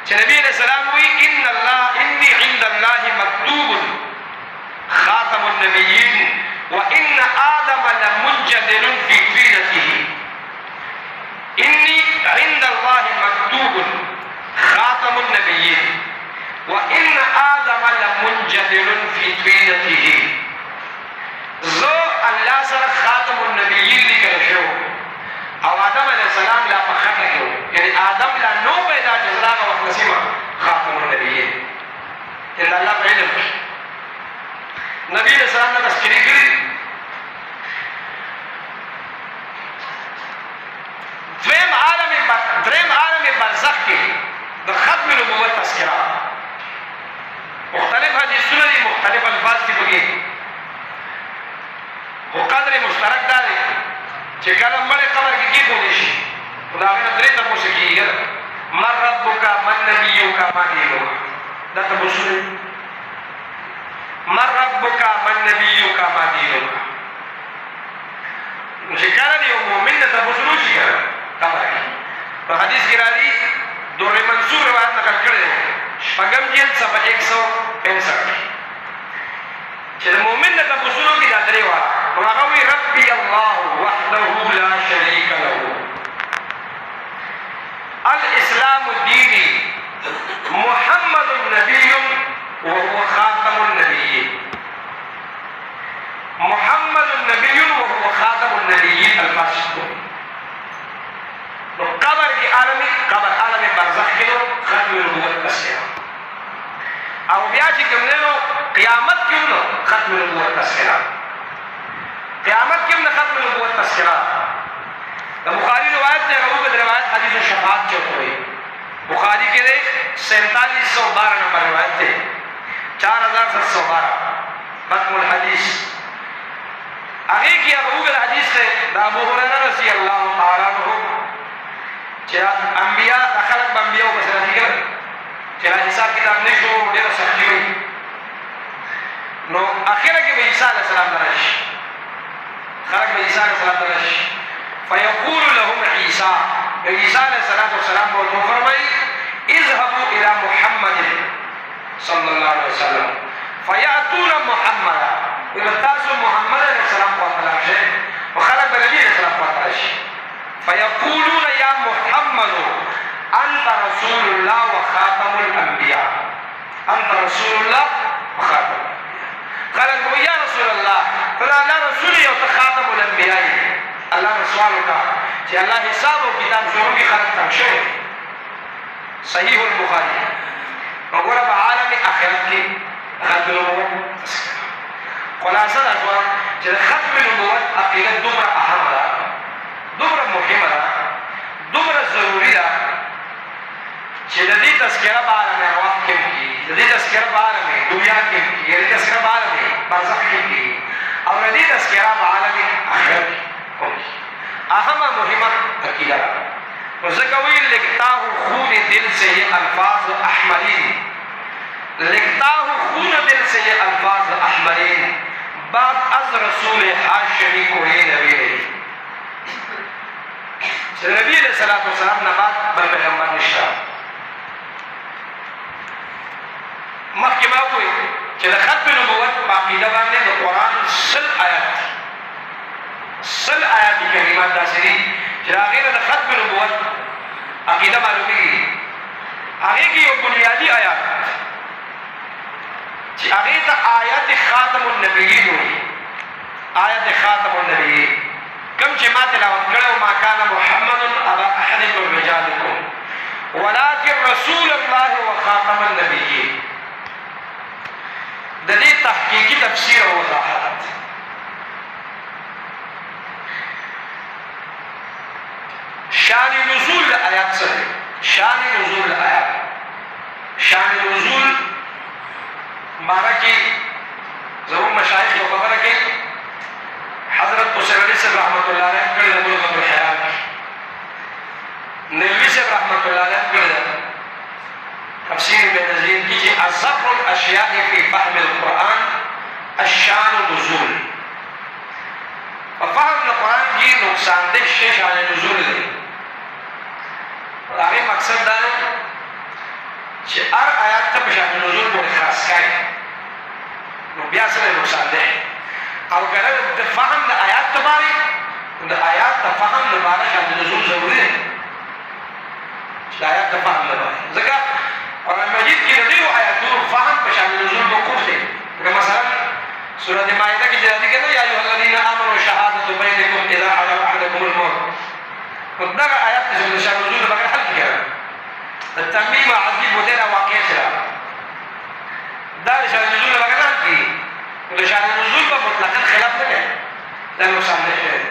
Speaker 1: چې نبی علیہ السلام وی ان عند الله مكتوب خاتم النبيين وان آدم لمنجدل في طينته اني عند الله مكتوب خاتم النبيين وان آدم لمنجدل في طينته زو الله سره خاتم النبيين لیکل شو او آدم علیہ السلام لا پخته کړو یعنی آدم لا نو پیدا جزاغه وخت نسیمه خاتم النبیین ان الله علم نبی علیہ السلام نے تذکری کړی دریم عالم برزخ کې د ختم نبوت تذکرہ مختلف حدیثونه دي مختلف الفاظ دي پکې او قدر مشترک دا دی چې کله مړی قبر کې کېښودی شي نو د هغې نه درې تپوسې کېږي من ربک من نبیک ما دینک دا تپوسونه من ربک من نبیک ما دینک نو چې کله د یو مؤمن نه تپوسونه وشي کنه قبر کې په حدیث کې راځي در منصور روایت نقل کړی دی شپږم جلد صفحه 165 چې د مؤمن نه تپوسونه وکړي دا درې واړه وغوي ربي الله وحده لا شريك له الإسلام ديني محمد نبي وهو خاتم النبيين محمد نبي وهو خاتم النبيين الفاسد قبر کی عالمی قبر عالم برزخ کې ختم نبوت تذکرہ او بیا چې کوم قیامت کې ختم نبوت تذکرہ قیامت کې هم ختم نبوت تذکرہ د بخاری روایت ته هغه د روایت حدیث شفاعت چوته وي بخاری کې 4712 نمبر روایت ده 4712 ختم الحدیث هغه کې هغه د حدیث ته د ابو هريره رضی الله تعالی عنہ چې انبیاء خلق انبیاء په سره دي چې حساب کتاب نشو ډېر سخت وي نو اخره کې به عیسی علیه السلام درش خلق به عیسی علیه السلام درش فيقول لهم عيسى عيسى علیہ السلام کو فرمائی اذهبوا الى محمد صلی اللہ علیہ وسلم فیاتون محمد ولتاسو محمد علیہ السلام کو طلب شے وخلق نبی علیہ السلام کو طلب شے فيقولون يا محمد انت رسول الله وخاتم الانبياء انت رسول الله وخاتم قالوا يا رسول الله فلا لا رسول يا خاتم الانبياء الله رسول کا کہ اللہ حساب و کتاب شروع کی خلق تک شے صحیح البخاری وګوره په عالم اخرت کې ختم نبوت خلاصه دا شو چې ختم نبوت عقیده دومره اهمه ده دومره مهمه ده دومره ضروري ده چې د دې تذکره په عالم ارواح کې کیږي د دې تذکره په عالم دنیا کې کیږي د دې تذکره په عالم برزخ کې کیږي او د دې تذکره په عالم آخرت کې کیږي اهمه مهمه عقیده ده وذکر ویل لکھتا ہوں خون دل سے یہ الفاظ احمرین لکھتا ہوں خون دل سے یہ الفاظ احمرین بعد از رسول حاشمی کوئی نبی نہیں نبی علیہ الصلوۃ والسلام نے بعد بل پیغمبر نشتا مخکې ما وویل چې د ختم نبوت په عقیده باندې د قرآن سل آیات کریمات داسې دي چې د هغې نه د ختم نبوت عقیده معلومیږي هغې کې یو بنیادي آیات چې هغې ته آیت خاتم النبیین وایي آیت خاتم النبیین کم چې ما تلاوت کړی ما کان محمد ابا احد من رجالکم ولکن رسول الله وخاتم النبیین د دې تحقیقي تفسیر او وضاحت شان نزول آیات سره شان نزول آیات شان نزول بارکی زمون مشایخ یو خبره کوي حضرت حسین علی صاحب رحمت الله علیه کړي د بلغت الحیات نبوي صاحب رحمت الله علیه کړي تفسیر بنظیر کی چې اصح الاشیاء فی فهم القرآن الشان نزول ففهم القرآن کی نقصان دہ شے شان نزول دی هغه مقصد دا چې هر آیات ته په شان نزول پورې خاص کړي نو بیا سره نقصان دی او ګره د فهم د آیات تباري د آیات د فهم لپاره شان نزول ضروري دی چې آیات د فهم لپاره ځکه قرآن مجید کې د دې آیاتونو فهم په شان نزول موقوف دی مثلا سورۃ مائده کې ځای کې یا ایها الذین آمنوا شهادة بینکم اذا حضر احدکم الموت دغه آیات چې د شان نزول بغیر حل کړه د تمیم عجیب ودیر واقع سره دا شان نزول بغیر حل کی د شان نزول په مطلقاً خلاف نه کوي دا نقصان نه کوي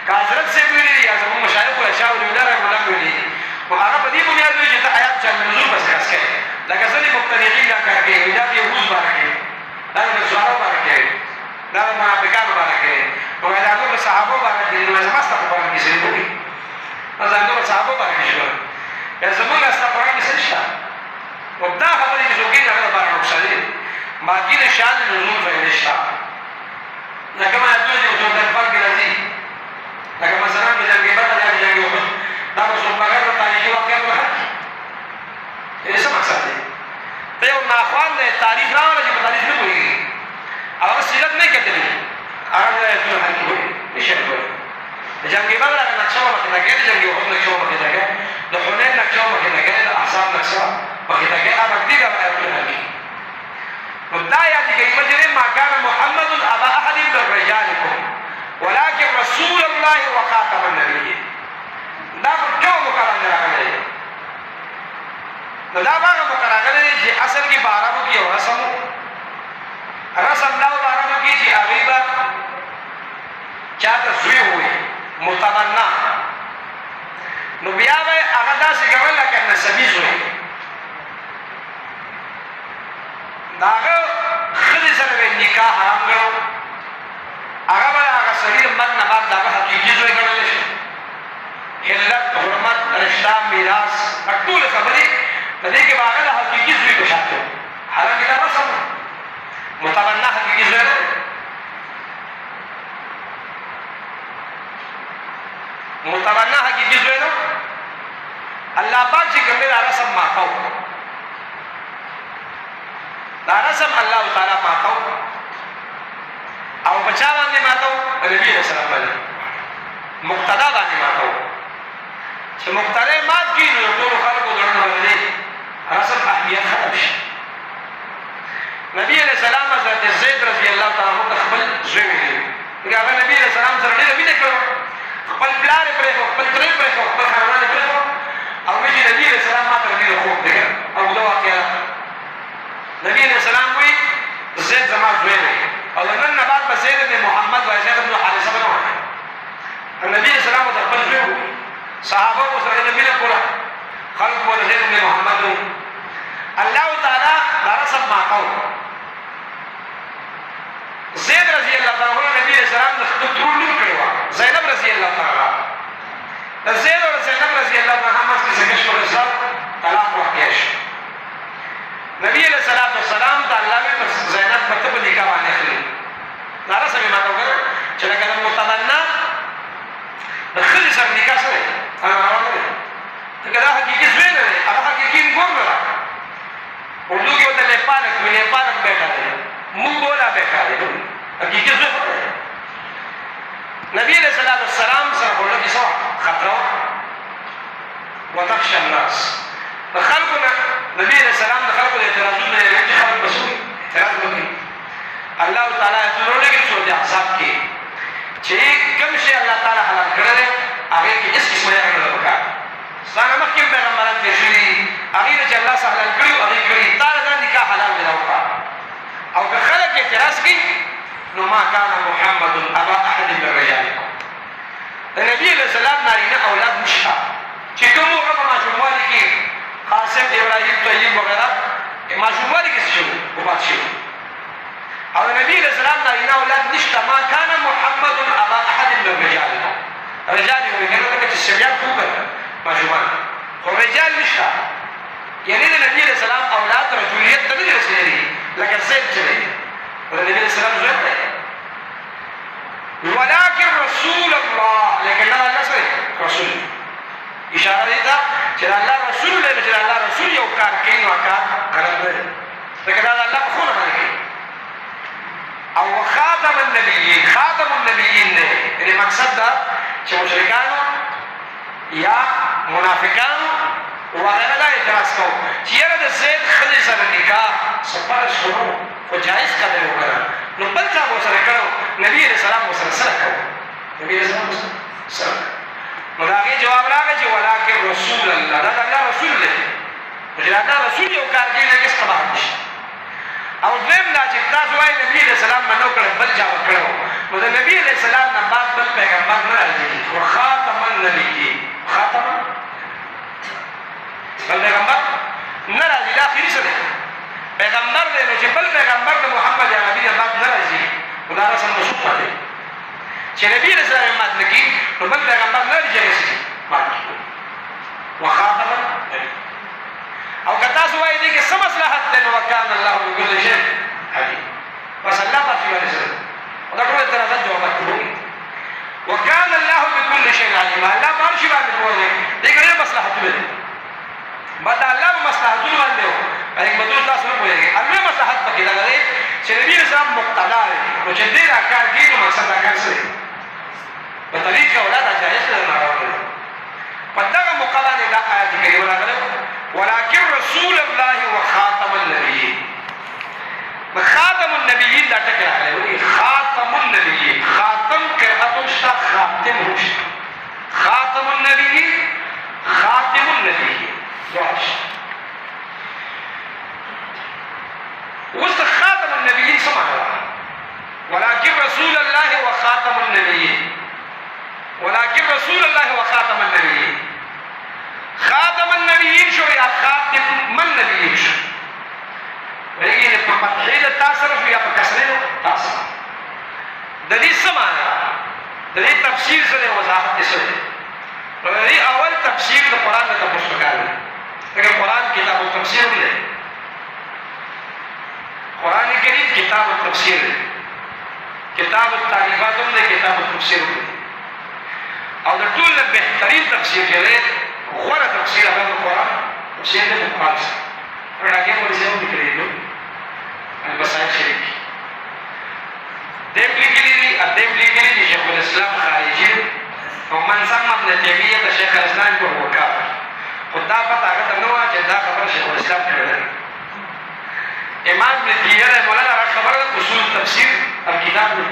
Speaker 1: حضرت سے ویلي یا زموږ مشایخ او اشاعره ولر مولا ویلي او هغه په دې بنیاد ویلي چې آیات شان نزول بس خاص کوي لکه ځینې مبتدعین دا کوي دا د یهود باندې دا د نصارا باندې دا د منافقانو باندې او دا د صحابه باندې نو زما ستاسو په باندې څه دي ځانګړو صحابه باندې شو یا زمونږ ستاسو په باندې څه شته او دا خبرې چې څوک یې هغه باندې نقصان دي باقي د شان نزول فعل نشته لکه ما ته یو څه د فرق راځي لکه مثلا په جنګ بدر یا جنګ احد دا په څو بغیر د تاریخي واقعیت وخت یې څه مقصد دی ته یو ناخوان دی تاریخ راوړل چې په تاریخ نه پوهېږي هغه سیرت نه کتلی هغه آیتونه حل کوي نشي کولی د جنګ بدر هغه نقشه به مخې ته کوي د جنګ احد نقشه به مخې ته کوي د حنین نقشه به مخې ته کوي د احزاب نقشه مخې ته کوي هغه دې هغه آیتونه حل کوي نو دا آیات کریمه چې ما کان محمد ابا احد من رجالکم ولکن رسول الله وخاتم النبیین دا په کوم مقام راغلی نو دا هغه مقام راغلی چې اصل کې په عربو کې یو رسم دا په عربو کې چې هغې به چاته زوی ووایي متبنا نو بیا به هغه داسې کول لکه نسبي زوی د هغه ښځې سره به نکاح حرام ګڼو هغه به هغه سړي د مرګ نه بعد د هغه حقیقي زوی ګڼلی شي علت حرمت رشته میراث دا ټولې خبرې په دې کې به هغه د حقیقي زوی په شان کوي حالانکې دا رسم متبنا حقیقي زوی نه متبنا حقیقی زوی نو اللہ پاک چې کوم دا رسم ماتاو دا رسم الله تعالی ماتاو او بچا باندې ماتاو نبی رسول الله باندې مقتدا باندې ماتاو چې مقتدا مات کیږي ټول خلکو دړنه باندې رسم اهمیت ختم شي نبی علیہ السلام حضرت زید رضی الله تعالی عنہ خپل زوی ویلي هغه نبی علیہ السلام سره ډېر مینه کړو خپل پلار پرې خپل ترې پرې خپل خاندان پرې او چې نبی علیہ السلام ماته ډېر خوب دی او دا واقعا نبی علیہ السلام وی زید زما زوی دی او نن نه بعد زید بن محمد و زید بن حارثه بنوي النبي علیہ السلام ته خپل زوی صحابه او سره نبی له کوله خلق و زید بن محمد الله تعالی درسم ما قول زید رضی اللہ تعالی عنہ نبی علیہ السلام د خپل لور کړو زینب رضی اللہ تعالی زید او زینب رضی اللہ تعالی عنہ کې څنګه شو رسول طلاق واقع شو نبی علیہ الصلوۃ والسلام ته الله په زینب په تبه نکاح باندې خلی ناره سمې ما وګور چې لکه متمنا د خلی سره نکاح سره هغه روانه ده دا حقیقي څه نه ده هغه حقیقي ګور نه اردو کې وته نیپالک بیٹھا ہے منہ بولا بیٹھا ہے حقیقت سے نبی علیہ السلام سره بوله کې سوا خطر وتخشى الناس خلقنا نبی علیہ السلام د خلقو د اعتراضونو نه یو خلک مسؤل اعتراض وکړي الله تعالی څلورونه کې سورۃ احزاب کې چې کوم شی الله تعالی حلال کړل هغه کې هیڅ قسمه نه وکړه څنګه مخکې پیغمبران تیر شوي هغې چې الله څه حلال کړي هغې کړي تا دا نکاح حلال دی وکړه او که خلک اعتراض کوي نو ما کان محمد ابا احد من رجالکم د نبي علیه السلام نارینه اولاد نشته چې کوم هغه په ماشوموالي کې قاسم ابراهیم طیب وغیره ماشوموالي کې څه شوي وفات شوي او د نبي علیه السلام نارینه اولاد نشته ما کان محمد ابا احد من رجالکم رجال یې وایي که نه لکه چې صبیان خو وکړه ماشومان خو رجال نشته یعنی د نبی علیہ السلام اولاد رجولیت ته نه دي رسېدلي لکه زید چې دی د نبی علیہ السلام زوی دی ولکن رسول الله لیکن دا الله سره رسول اشاره دی ته چې الله رسول دی چې الله رسول یو کار کوي نو کار غلط نه دی لکه دا الله په خونه باندې کوي او خاتم النبیین دی یعنی مقصد دا چې مشرکانو یا منافقانو وغیره دا اعتراض کوو چې یاره د زید ښځې سره نکاح سپارش کړو خو جایز قدر وکړه نو بل چا به ورسره کړو نبي علیه السلام ورسره سره کوو نبي علیه السلام سره نو د هغې جواب راغی چې ولکن رسول الله دا د الله رسول دی چې د الله رسول یو کار کوي لکه هېڅ قباحت نشته او دویم دا چې تاسو وایئ نبي علیه السلام به نه وکړه بل چا به کړی نو د نبي علیه السلام نه بعد بل پیغمبر نه راځي وخاتم النبیین خاتم بل پیغمبر نه راځي دا اخري څه دی پیغمبر دی نو چې بل پیغمبر د محمد یا نبي نه بعد نه راځي نو دا رسم مسوق پاتې چې نبي علیه السلام مات نه کړي نو بل پیغمبر نه راځي چې مات کړي وخاتم النبیین او که تاسو وایئ دې کې څه مصلحت دی نو وکان الله بكل شیء علیم بس الله پاک باندې سره دا ټول اعتراضات جوابات کوي وكان الله بكل شيء عليم الله په هر شي باندې پوه دی دې کې ډېر مصلحتونه دي بعد الله په مصلحتونو باندې و په حکمتونو تاسو نه پوهېږئ الله مصلحت پکې دغه دی چې نبي اسلام مقتدا دی نو چې دې دا کار کېږي نو مقصد دا کار څه دی په طریق اولاد جایز دی ناروا دی په دغه موقع باندې دا آیت کریمه راغلی ولکن رسول الله وخاتم النبیین خاتم النبیین دا ټکی راغلی خاتم النبیین خاتم قرأت شته خاتم شته خاتم النبیین خاتم النبیین دواړه شته اوس د خاتم النبیین څه معنی ده ولکن رسول الله وخاتم النبیین ولكن رسول الله وخاتم النبيين خاتم النبيين شو يا خاتم من النبيين شو ويجي لفتحه التاسر شو يا بكسره تاسر د دې سمانه د دې تفسیر سره وضاحت سره د دې اول تفسیر د قران د تفسیر کاري دغه قران کتاب التفسیر دی قران کریم کتاب التفسیر دی کتاب التعریفات دی کتاب التفسیر دی او د ټول نه بهترین تفسیر چې دی غوره تفسیر هغه د قرآن تفسیر دی په قرآن سره راګې مولوي صاحب لیکلي دي المصائب شریف دیم لیکلي دي ادیم لیکلي دي شیخ الاسلام خارجي او من سمى ابن تیمیه د شیخ الاسلام په هو کافر خو دا پته هغه ته نه وه چې دا خبره شیخ الاسلام کړې ده امام ابن تیمیه رحمه الله هغه خبره اصول تفسیر او کتاب دی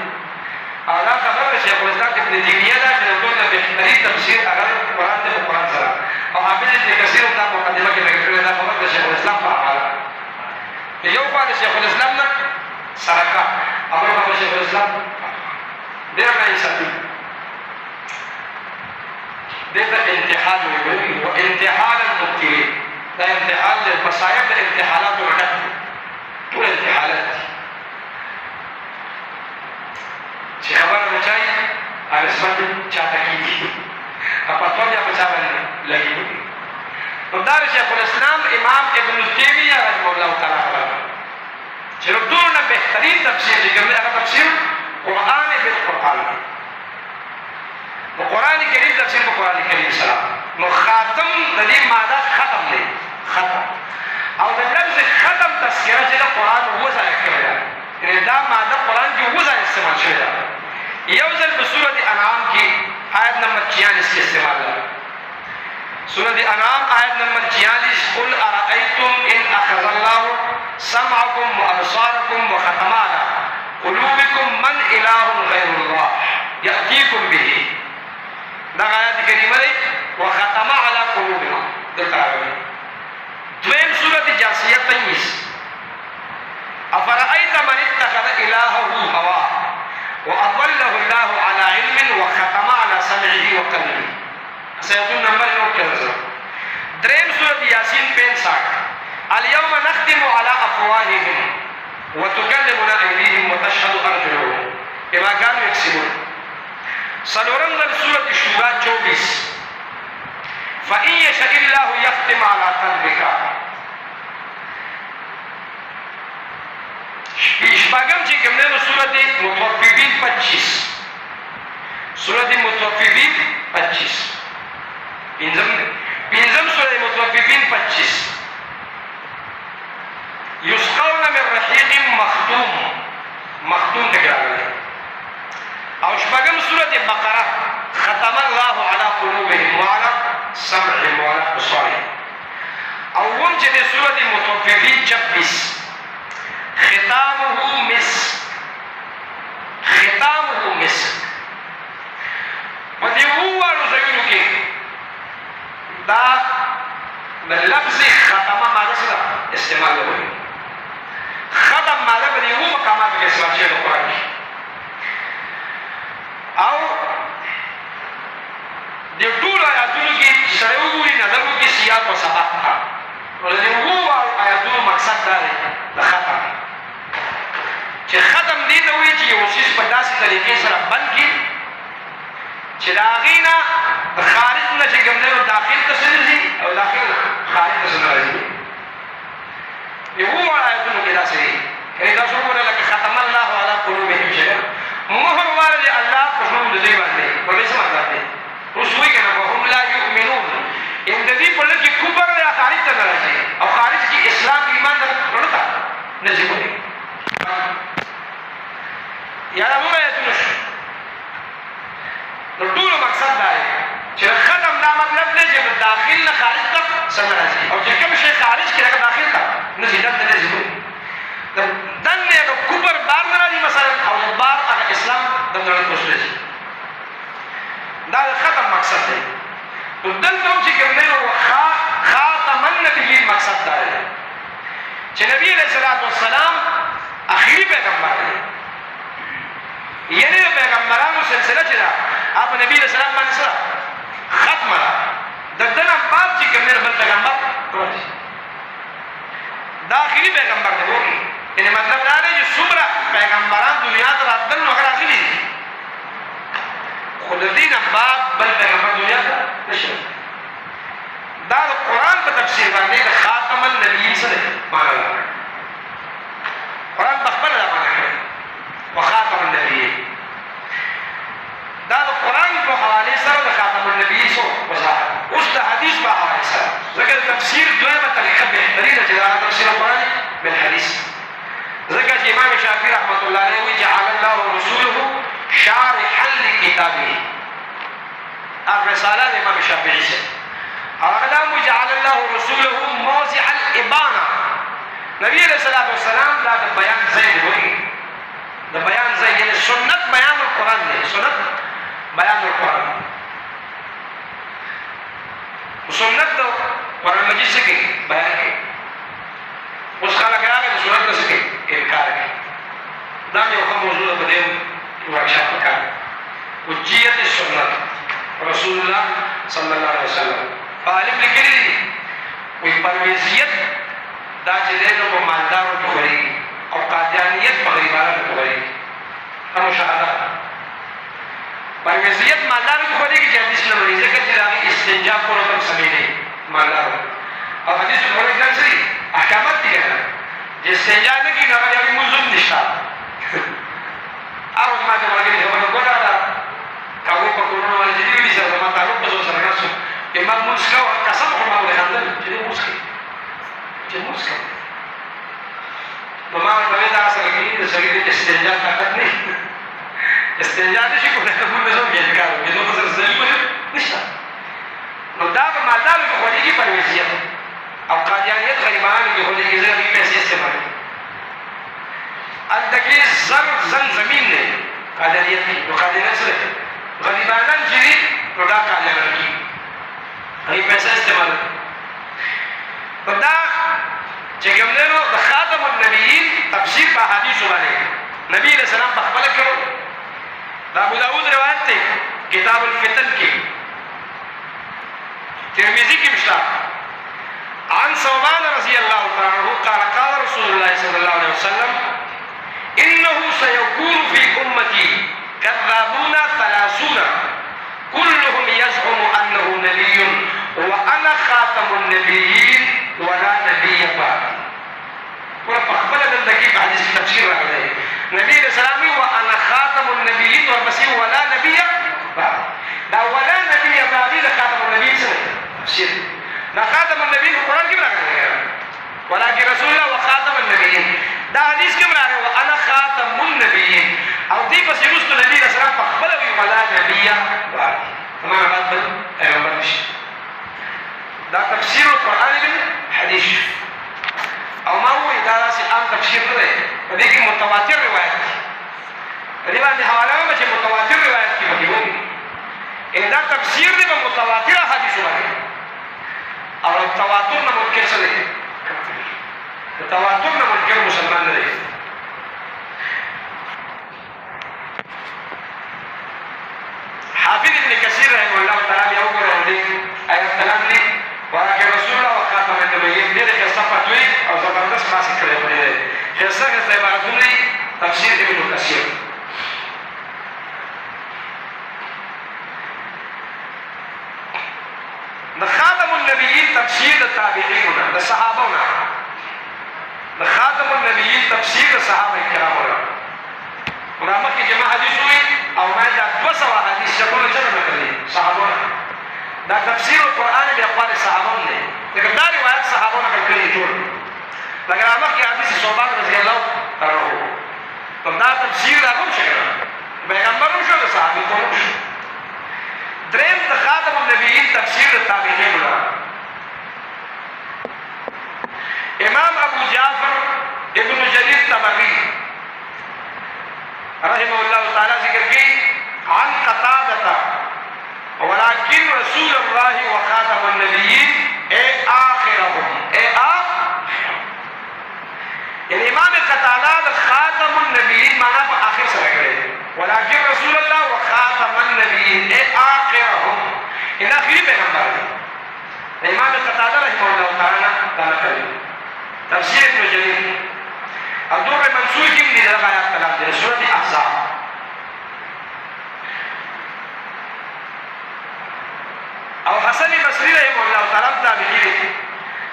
Speaker 1: او دا خبره شیخ الاسلام ابن تیمیه ده چې د ټول نه بهترین تفسیر هغه قرآن دی په قرآن سره او حافظ ابن کثیر هم دا مقدمه کې ذکر کړې دا خبره د شیخ الاسلام په حواله یو خوا د شیخ الاسلام نه سرکه او بل خوا د شیخ الاسلام ډېر ناانصافي دې ته انتحال ویل وانتحال المبتلين دا انتحال د مصائب د انتحالاتو ډک دي ټول انتحالات دي چې خبره نه چای هغه نسبت چاته کېږي فتوا بیا په چا باندې لګېږي نو دا شیخ الاسلام امام ابن تیمیه رحمه الله تعالی خبره چې د ټولو نه بهترین تفسیر چې کوم دی هغه تفسیر قرآن بالقرآن نو قرآن کریم تفسیر په قرآن کریم سره نو خاتم د دې ماده ختم دی ختم او د لفظ ختم تذکره چې د قرآن اووه ځله کړې ده یعنې دا ماده قرآن کې اووه ځله استعمال شوې ده یو ځل په سورت انعام کې آیت نمبر 46 کې استعمال ده سورت انعام آیت نمبر 46 قل ارأيتم ان اخذ الله سمعكم وابصاركم وختم على قلوبكم من اله غير الله يأتيكم به دا آیات کریمه دی وختم على قلوبنا دلته راغلی دویم سورت جاثیه 23 افرأيت من اتخذ الهه هواه واضله الله على علم وختم على سمعه وقلبه سيكون نمبر نوکه دریم سورت یاسین 65 اليوم نختم على افواههم وتكلمنا ايديهم وتشهد ارجلهم بما كانوا يكسبون سلورم ذل سورة الشورى 24 فإن يشاء الله يختم على قلبك شپږم چې کوم دی نو سورة مطففین 25 سورة مطففین 25 پنځم سورة مطففین 25 يسقون من رحيق مختوم مختوم تکرار او شپږم سورة بقره ختم الله على قلوبهم وعلى سمعهم وعلى ابصارهم اوم چې د سورة مطففین 26 ختامه مسك ختامه مسك په دې ووالو ځایونو کې دا د لفظ ختمه ماده سره استعمال وي ختم ماده په دې وو مقاماتو کې استعمال شوی د قرآن کې او د ټولو آیاتونو کې چې سره وګوري نظر وکړي سیاق او سبق ته نو د دې ووالو آیاتونو مقصد دا دی د ختم چې ختم دې ته وایي چې یو څیز په داسې طریقې سره بند کړي چې د هغې نه د خارج نه چې کوم دی نو داخل ته څه نه ځي او داخل نه خارج ته څه نه راځي د ووالو آیاتونو کې داسې دي یعنې تاسو وګورئ لکه ختم الله علی قلوبهم چې مهر والا دی الله په زړونو د دوی باندې په دې څه مطلب دی اوس وایي که نه وهم لا یؤمنون یعنې د دې په زړه کې کفر دی خارج ته نه راځي او خارج کې اسلام ایمان د زړه ته نه ځي یا دا موږ آیتونه شو نو ټولو مقصد دا دی چې ختم دا مطلب دی چې داخل نه خارج ته څه نه راځي او چې کوم شی خارج کې لکه داخل ته نه ځي دلته نه ځي دننه د کفر بار نه راځي مثلا او د بار هغه اسلام د نړۍ پوښ راځي دا د ختم مقصد دی نو دلته هم چې کوم دی نو خاتم النبیین مقصد دا دی چې نبی علیه الصلاة والسلام اخري پیغمبر دی یعنی د پیغمبرانو سلسله چې ده هغه په نبي علیه السلام باندې سره ختمه ده د ده نه بعد چې کوم دی بل پیغمبر راځي دا اخري پیغمبر دی یعنی مطلب دا دی چې څومره پیغمبران دنیا ته راتلل نو هغه راغلي دي خو د دې نه بعد بل پیغمبر دنیا ته نشي دا د قرآن په تفسیر باندې د خاتم النبیین سره معنا ده قرآن په خپله دا معنا کوي وخاتم النبیین دا د قرآن په حوالې سره د خاتم كتابه الرسالة الإمام الشافعي أعلم جعل الله رسوله موضع الإبانة نبي عليه الصلاة والسلام دا بيان زي ہوئی دا بيان زي يعني سنت بيان القرآن نے سنت بيان القرآن سنت دا قرآن مجید سے کی بیان کی اس خالق آگے دا سنت سے کی انکار کی دام یوخا موضوع بدیم ورکشاپ کا حجیت السنت رسول اللہ صلی اللہ علیہ وسلم فعالم لکلی دی وی پرویزیت دا جدینو پا مالدارو پخوری او قادیانیت پا غریبانو پخوری ہمو شہادہ پرویزیت مالدارو پخوری کی جہدیس نمانی ذکر جلاغی استنجاب کو رکم سمینے مالدارو او حدیث پخوری جان سری احکامات دی گئنا جس استنجاب نکی نگا جاوی منظم نشتا آروز ما جب لگی جمعنا گوڑا دا کاغو پا کرونا والی جدیو لی سر زمان تعلق بزو سرگاسو امام منسکا و قسم خورما بولی خاندل جدیو منسکی جموسکا وما طويل عسل كي سويد استنجاد فقط نہیں استنجاد شي کو نه کوم نظام کې کار کوي نو څه ځلی وي نشته نو دا په مالدار کې خوري کې پرويزيت او قاديانيت غریبان کې خوري کې زړه کې پیسې استعمال الدکې زر زمين نه قاديانيت نو قاديانيت سره غریبانان چې نو دا قاديانيت کې هي پیسې استعمال دا چګمنو د خاتم النبیین تفسیر په حدیث باندې نبی علیہ السلام په خپل کړو دا ابو داود روایت ته کتاب الفتن کې ترمذی کې مشتا عن ثوبان رضی الله تعالی عنہ قال قال رسول الله صلی الله علیه وسلم انه سيكون في امتي كذابون 30 كلهم يزعم انه نبي وانا خاتم النبيين ولا نبي بعد ورفقبل الدقيق حديث التفسير عليه نبي الإسلام وأنا خاتم النبيين والمسيح ولا نبي بعد دا ولا نبي بعد دا خاتم النبيين سنة تفسير دا خاتم النبيين في القرآن كم رأيه ولكن رسول الله وخاتم النبيين دا حديث كم رأيه وأنا خاتم النبيين أو دي بس يرسل النبي الإسلام فقبل ولا نبي بعد تمام بعد أيوة مش دا تفسير القرآن بالحديث او ما هو اداره سي عام تفسير نه ده دې کې متواتر روایت دې باندې حواله ما چې متواتر روایت کې وایي دا تفسیر دې په متواتر حدیث باندې او تواتر نه ممکن څه ده تواتر نه ممکن مسلمان نه ده حافظ ابن كثير رحمه الله تعالى يقول دې آیت کلام دې ولكن رسول الله وخاتم النبيين دې قصه فتوی او زبردست خاص کړی دی قصه عبارتونه تفسیر ابن كثير د خاتم النبيين تفسیر د تابعین د صحابه د خاتم النبيين تفسیر د صحابه کرامو علماء کې جمع حدیث وي او ما دا 200 حدیث څخه څنګه کړی صحابه دا تفسیر القرآن بأقوال الصحابة نے لیکن دا روایت صحابوں نے کړی ټول لکه هغه کې حدیث ثوبان رضی الله عنه په دا تفسیر دا کوم څه پیغمبر شو د صحابي کوم دریم د خاتم النبیین تفسیر تابعین امام ابو جعفر ابن جرير طبری رحمه الله تعالی ذکر کی عن قتادة ولكن رسول الله وخاتم النبيين آخرهم يعني امام قتادة خاتم النبيين معناه په آخر سره کړی ولكن رسول الله وخاتم النبيين آخرهم ان اخري پیغمبر دی امام قتادة رحمه الله تعالی دا نقل تفسیر ابن جرير الدور منصور کې دې دغه آیات کلام دی سورۃ احزاب او حسن بصری رحمه الله تعالی تابعی دی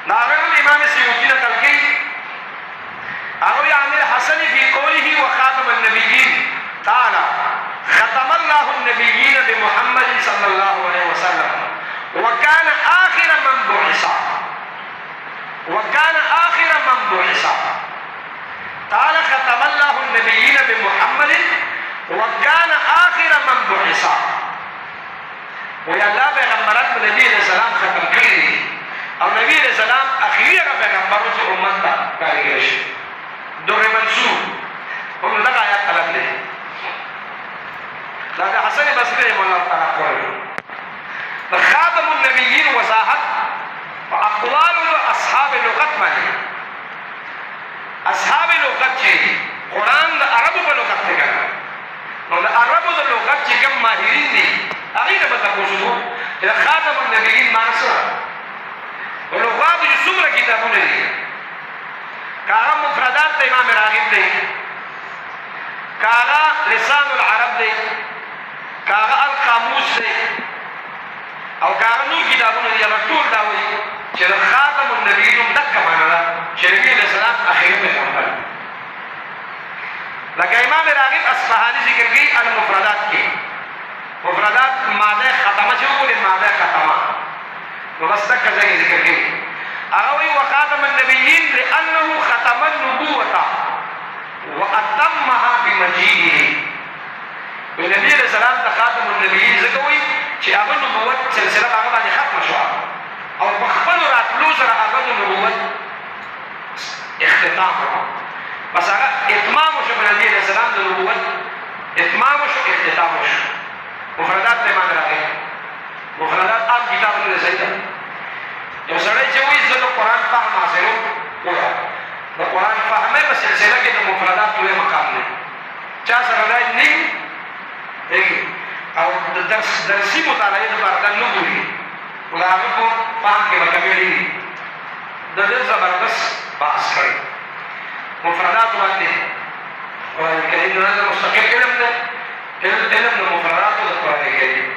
Speaker 1: ناغرم امام سیوطی نقل کی او عن الحسن في قوله وخاتم النبيين قال ختم الله النبيين بمحمد صلى الله عليه وسلم وكان آخر من بعث قال ختم الله النبيين بمحمد وكان آخر من البعثة وی اللہ پیغمبران کو نبی علیہ السلام ختم کری دی او نبی علیہ السلام اخیری اگا پیغمبروں سے امت تا کاری گرش در منصور ہم لگا آیات طلب لے لذا حسن بصری مولا تعالیٰ قولی خاتم النبیین وضاحت اقوال اصحاب لغت مانی اصحاب لغت چی قرآن دا عربو با لغت تے کرنا نو دا عربو دا لغت چی کم ماہرین دی اغیر بتا پوچھو کہ خاتم النبیین مانا سرا ولغات جو سمرا کتابوں نے دی کاغا مفردات تا امام راغب دی کاغا لسان العرب دی کاغا القاموس دی او کاغا نور کتابوں نے دی اللہ طول داوئی چه خاتم النبیین دکا مانا دا چه نبی علیہ السلام اخیر پیغمبر لکه امام راغب اصفهانی ذکر کی المفردات کی مفردات ماده ختمه چه وګورئ ماده ختمه نو بس تک ځای ذکر کی اغوی وخاتم النبیین لانه ختم النبوة واتمها بمجیئه نبی علیہ السلام ته خاتم النبیین ځکه وایي چې هغه نبوت سلسله هغه باندې ختمه شوه او په خپلو راتلو سره هغه د نبوت اختتام بس هغه اتمام وشو په نبي علیه السلام د نبوت اتمام وشو اختتام وشو مفردات ته معنی راغی مفردات عام کتابونه دی صحیح ده یو سړی چې وایي زه د قرآن فهم حاصلوم ووایه د قرآن فهمۍ په سلسله کې د مفردات لوی مقام دی چا سره دا نه او د درسي مطالعې دپاره دا نه ګوري و د هغه په فهم کې به کمی نه وي د ډېر زبردست بحث کوي مفردات باندې قرآن کریم د مستقل علم دی علم د مفرداتو د قرآن کریم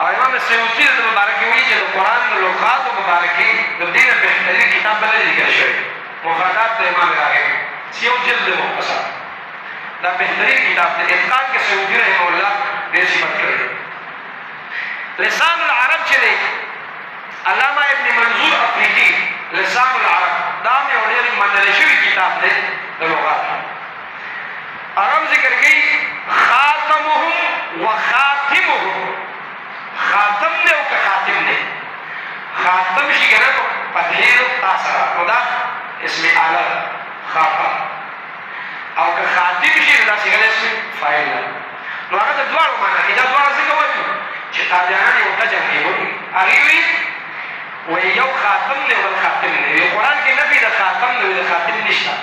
Speaker 1: او امام سیوطي د مبارکي وایي چې د قرآن د لغاتو مبارکي د دې نه بهترین کتاب بل نه لیکل شوی مفردات د امام راغب یو جلد مختصر دا بهترین کتاب دی اتقان کې سیوطي رحمه الله ډېر صفت کړی لسان العرب چې دی علامه ابن منظور افریقي لسان العرب دا مې یو ډېر منل شوی کتاب دی د لغاتو عرب ذکر کوي خاتمهم وخاتمهم خاتم دی او که خاتم دی خاتم شي که نه په ډېرو تا سره نو دا اسم اعلی خاتم او که خاتم شي نو دا صيغه اسم فاعل ده نو هغه د دواړو معنی کوي دا دواړه څنګه وایي چې تابعیان یو ته جمع کوي هغې وایي یو خاتم دی بل خاتم دی قرآن کې نفي د خاتم دی د خاتم نشته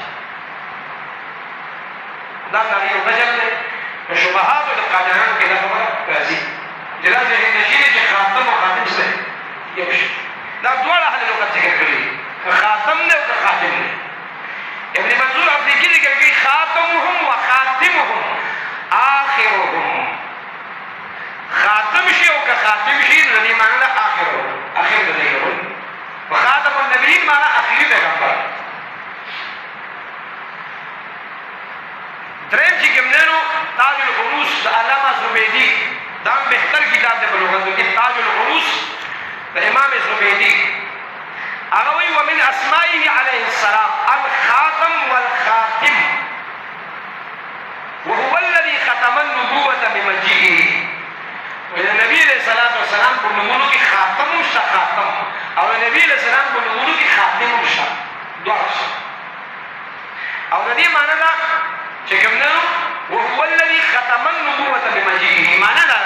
Speaker 1: دا د هغې یو ته جمع دی په شبهاتو د قادیانانو کې دا خبره راځي چې دا ذهن نشي دی چې خاتم او خاتم څه دی یو شي دا دواړه اهل لغت ذکر کړي که خاتم دی او که خاتم دی ابن منظور افریقي ذکر کوي خاتمهم وخاتمهم آخرهم خاتم شي او که خاتم شي نو دې معنی ده آخرهم اخر د دې وایي وخاتم النبیین معنی اخري پیغمبر دریم چې کوم دی نو تاج العروس د علامه زبیدي دا بهتر کتاب دی په لغتو کې تاج العروس د امام زبیدي هغه وایي ومن اسمائه علیه السلام الخاتم والخاتم وهو الذي ختم النبوة بمجيئه النبي علیہ الصلوۃ والسلام په نومونو کې خاتم شته خاتم او نبی علیہ السلام په نومونو کې خاتم شته دواړه او د دې معنی دا چې کوم نه وهو الذي ختم النبوة بمجيئه معنی دا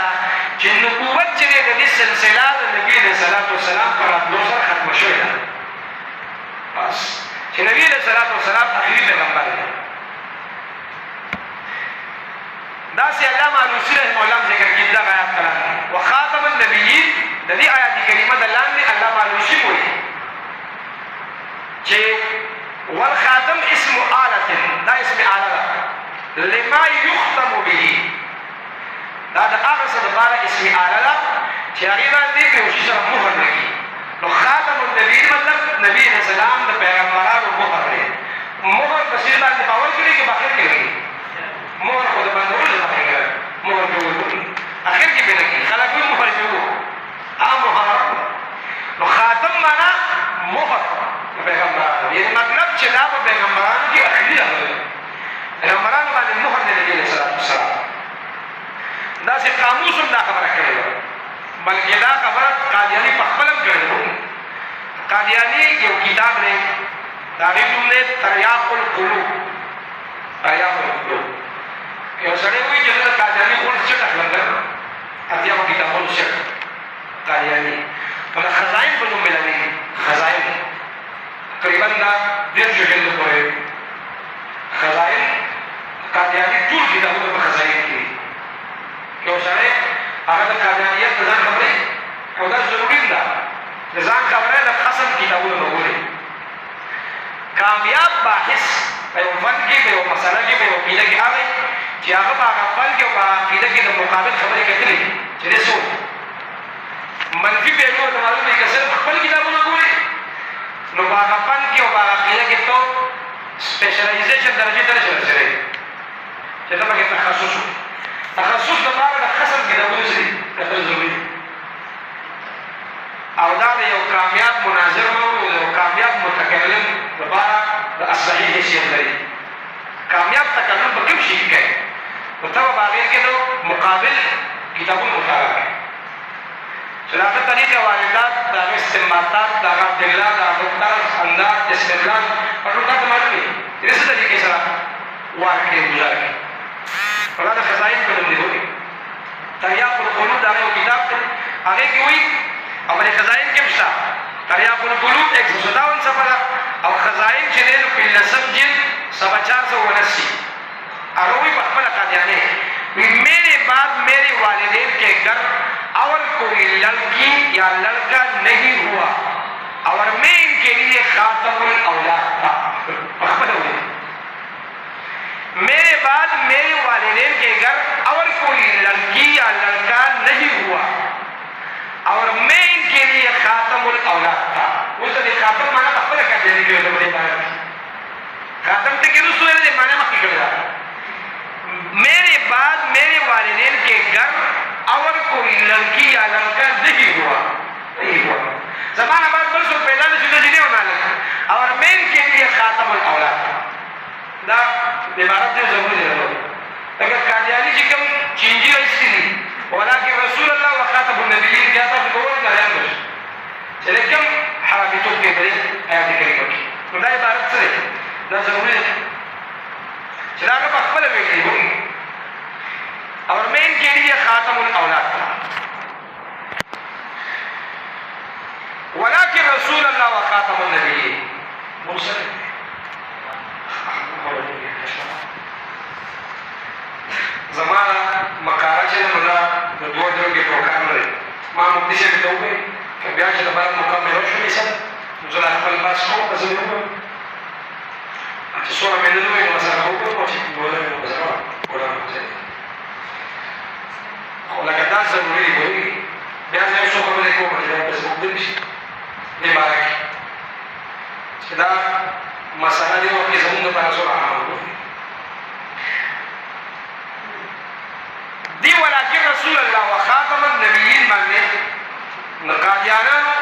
Speaker 1: چې نبوت چې د دې سلسله د نبی علیہ الصلوۃ والسلام پر راتلو سره ختم شوې ده بس چې نبی علیہ الصلوۃ والسلام اخري پیغمبر دی دا سي علامه علوسی رحمه الله ذکر کړي دا آیات کلام وخاتم النبیین د دې آیات کریمه د لاندې علامه علوسی وایي چې والخاتم اسم آلة دا اسم آلة لما يختم به دا د هغه څه دپاره اسم آلة ده چې هغې باندې په یو شي سره مهر لګي نو خاتم النبیین مطلب نبی علیه السلام د پیغمبرانو مهر دی مهر په سر باندې په اول کې دی که په اخر کې لګي مهر خو د بندولو دپاره یې مهر پرې ورکړي اخر کې پرې لګي خلک وایي مهر پرې وکړو هغه مهر نو خاتم معنا مهر د پیغمبرانو یعنې مطلب چې دا په پیغمبرانو کې اخري راغلی پیغمبرانو باندې مهر دی نبي علیه السلام قاموس دا خبره کړې ده، بلکې دا خبره قادیاني په خپل هم کړې ده. قادیاني یو کتاب دی، د هغې نوم دی تریاق القلوب. تریاق القلوب یو سړی وایي چې زه د قادیاني غونډ چټ اخلم که نه، اتیاو کتابونو چټ قادیاني په خزائن په نوم مېلاوېږي. خزائن تقریبا دا 150 جلدو پورې خزائن قادیاني ټول کتابونه په خزائن کې دي. یو سړی هغه د قادیانیت د ځان خبرې او دا ضروري ده د ځان خبره د خصم کتابونه به ولري. کامیاب باحث په یو فن کې په یو مسله کې په یو عقیده کې هغه چې هغه په هغه فن کې او په هغه عقیده کې د مقابل خبرې کتلې چې دی څه منفي پهلو ورته معلوم وي که صرف خپل کتابونه ګوري نو په هغه فن کې او په هغه عقیده کې تو سپیشلایزیشن درجې ته نشي رسېدلی چې ته پکې تخصص وکړې. تخصص دپاره د خصم کتابونه څه دي کتل ضروري دي او دا د یو کامیاب مناظر او د یو کامیاب متکلم دپاره د اصلحي حیثیت لري. کامیاب تکلم په کوم شي کې کوي نو ته به په هغې کې د مقابل کتابونه مطالعه کوې چې د هغه طریقې واردات د هغه استنباطات د هغه ادله د هغه طرز انداز استدلال په ټول تا ته معلوم وي چې د څه طریقې سره وار کړې ګزار کړې. نو دا د خزائن په نوم دی ګورې تریاق القلوب د هغه یو کتاب دی هغې کې وایي او په خزائن کې هم شته تریاق القلوب 157 صفحه ده او خزائن چې دی نو 15 جلد صفحه 479 هغه وایي په خپله قادیانۍ میرے بعد میرے والدین کے گھر اور کوئی لڑکی یا لڑکا نہیں ہوا اور میں ان کے لیے خاتم الاولاد تھا. میرے بعد میرے والدین کے گھر اور کوئی لڑکی یا لڑکا نہیں ہوا اور میں ان کے لیے خاتم الاولاد تھا. وہ تو خاتم مانا خپل کا دے دی ته دې باندې خاتم ته کې رسول دې معنی مخکې کړل. میرے بعد میرے والدین کے گھر اور کوئی لڑکی یا لڑکا نہیں ہوا زمانہ بعد برسوں پیدا نہیں شدہ جنہیں ہونا لگا اور میں ان کے لیے خاتم الاولاد دا عبارت دے ضروری ہے. اگر قادیانی جی کم چینجی ایسی نہیں ولیکن رسول اللہ و خاتم النبیین کیا تھا کہ وہ نریان بش چلے کم حرابیتوں کے بڑے آیات کریمہ کی تو دا عبارت سے دا ضروری ہے چلا کر بخبل بیٹی ہوئی اور میں ان کے لیے خاتم الاولاد تھا. ولكن رسول الله وخاتم النبيين مرسل زمانہ مقاله چې مولا د دوه درو کې پروګرام لري ما مفتي شه ته وې چې بیا چې د بعد مکمل شو مثلا زه خپل باس کوم په زموږ چې څوره مې نه وې نو سره کوم چې ولا نو زما ولا لکه دا ضروري دی بیا زه یو څه خبرې کوم چې دا په څه دي شي دې باره کې چې دا مسله دی او کې زموږ لپاره څو عامه دی. ولکن رسول الله وخاتم النبیین باندې قادیانانو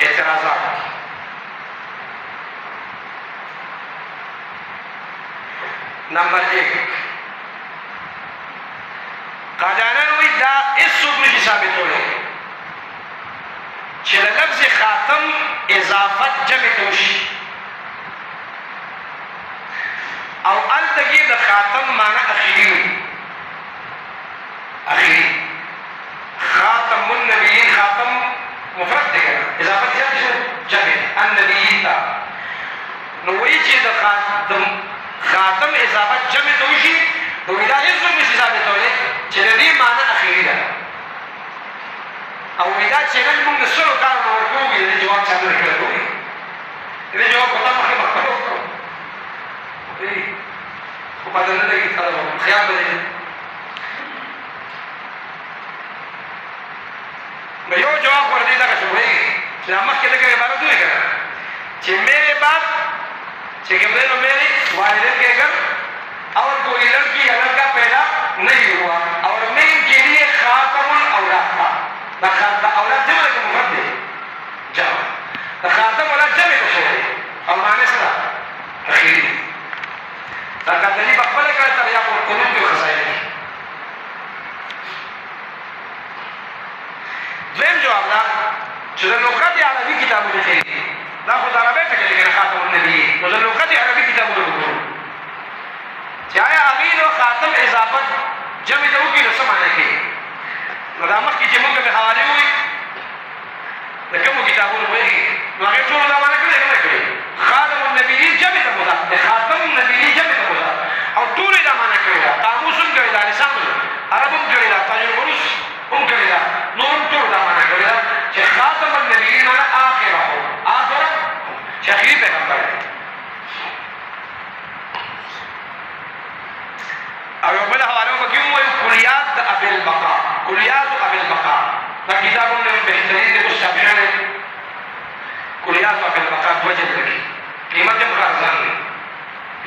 Speaker 1: اعتراضات نمبر 1 قادیانان وی دا اس څوک نشي ثابتولی چې د لفظ خاتم اضافت جمع ته وشي او هلته کې د خاتم معنی اخري وي اخري خاتم النبیین خاتم مفرد دی که نه اضافت جمع شو جمع النبیین ته نو وایي چې د خاتم اضافت جمع ته وشي نو دا هېڅ څوک نشي ثابتولی چې د دې معنی اخري ده او دا چینل موږ د سلو کارو نه ورکوو د دې جواب چا نه دی کړی ګورې د دې جواب په تا مخکې مخکې وکړو خو پته نه لګي خیال به دی نو یو جواب ورته دغه شو وایي چې دا مخکې دغه عبارت وایي که نه چې میرے بعد چې کوم دی نو میرے والدین کے گھر اور کوئی لڑکی یا لڑکا پیدا نہیں ہوا اور میں ان کے لیے خاتم الاولاد تھا. دا اولاد جمع لکه مفرد دی جمع دا خاتم اولاد جمع ته شوی او معنی سره اخیري دا قادیاني په خپله کړی تریاق القلوب کې خزائن کې چې د لغت عربي کتابونه دي دا خو د عربۍ ټکی دی کنه خاتم النبیین نو د لغت عربي کتابونه وګورو چې آیا هغې نو خاتم اضافت جمع ته وکړي نو څه معنی کوي نو دا مخکې چې موږ کومې حوالې ووایي د کومو کتابونو پوهېږي نو هغې ټولو دا معنی کړې که نه کړې خاتم النبیین جمع ته مضاف دی خاتم النبیین جمع ته مضاف او ټولو یې دا معنی کړې ده قاموس هم کړې ده لسان عرب هم کړې ده تاج العروس هم کړې ده نور هم ټولو دا معنی کړې ده چې خاتم النبیین معنی آخره آخره چې اخري پیغمبر دی او یو بله حواله پکې ووایو کلیات د ابي البقاء کلیات ابي البقاء دا کتاب هم بهترین دی اوس چاپېره دی کلیات ابي البقاء دوه جلده کې قیمت هم ښه ارزان دی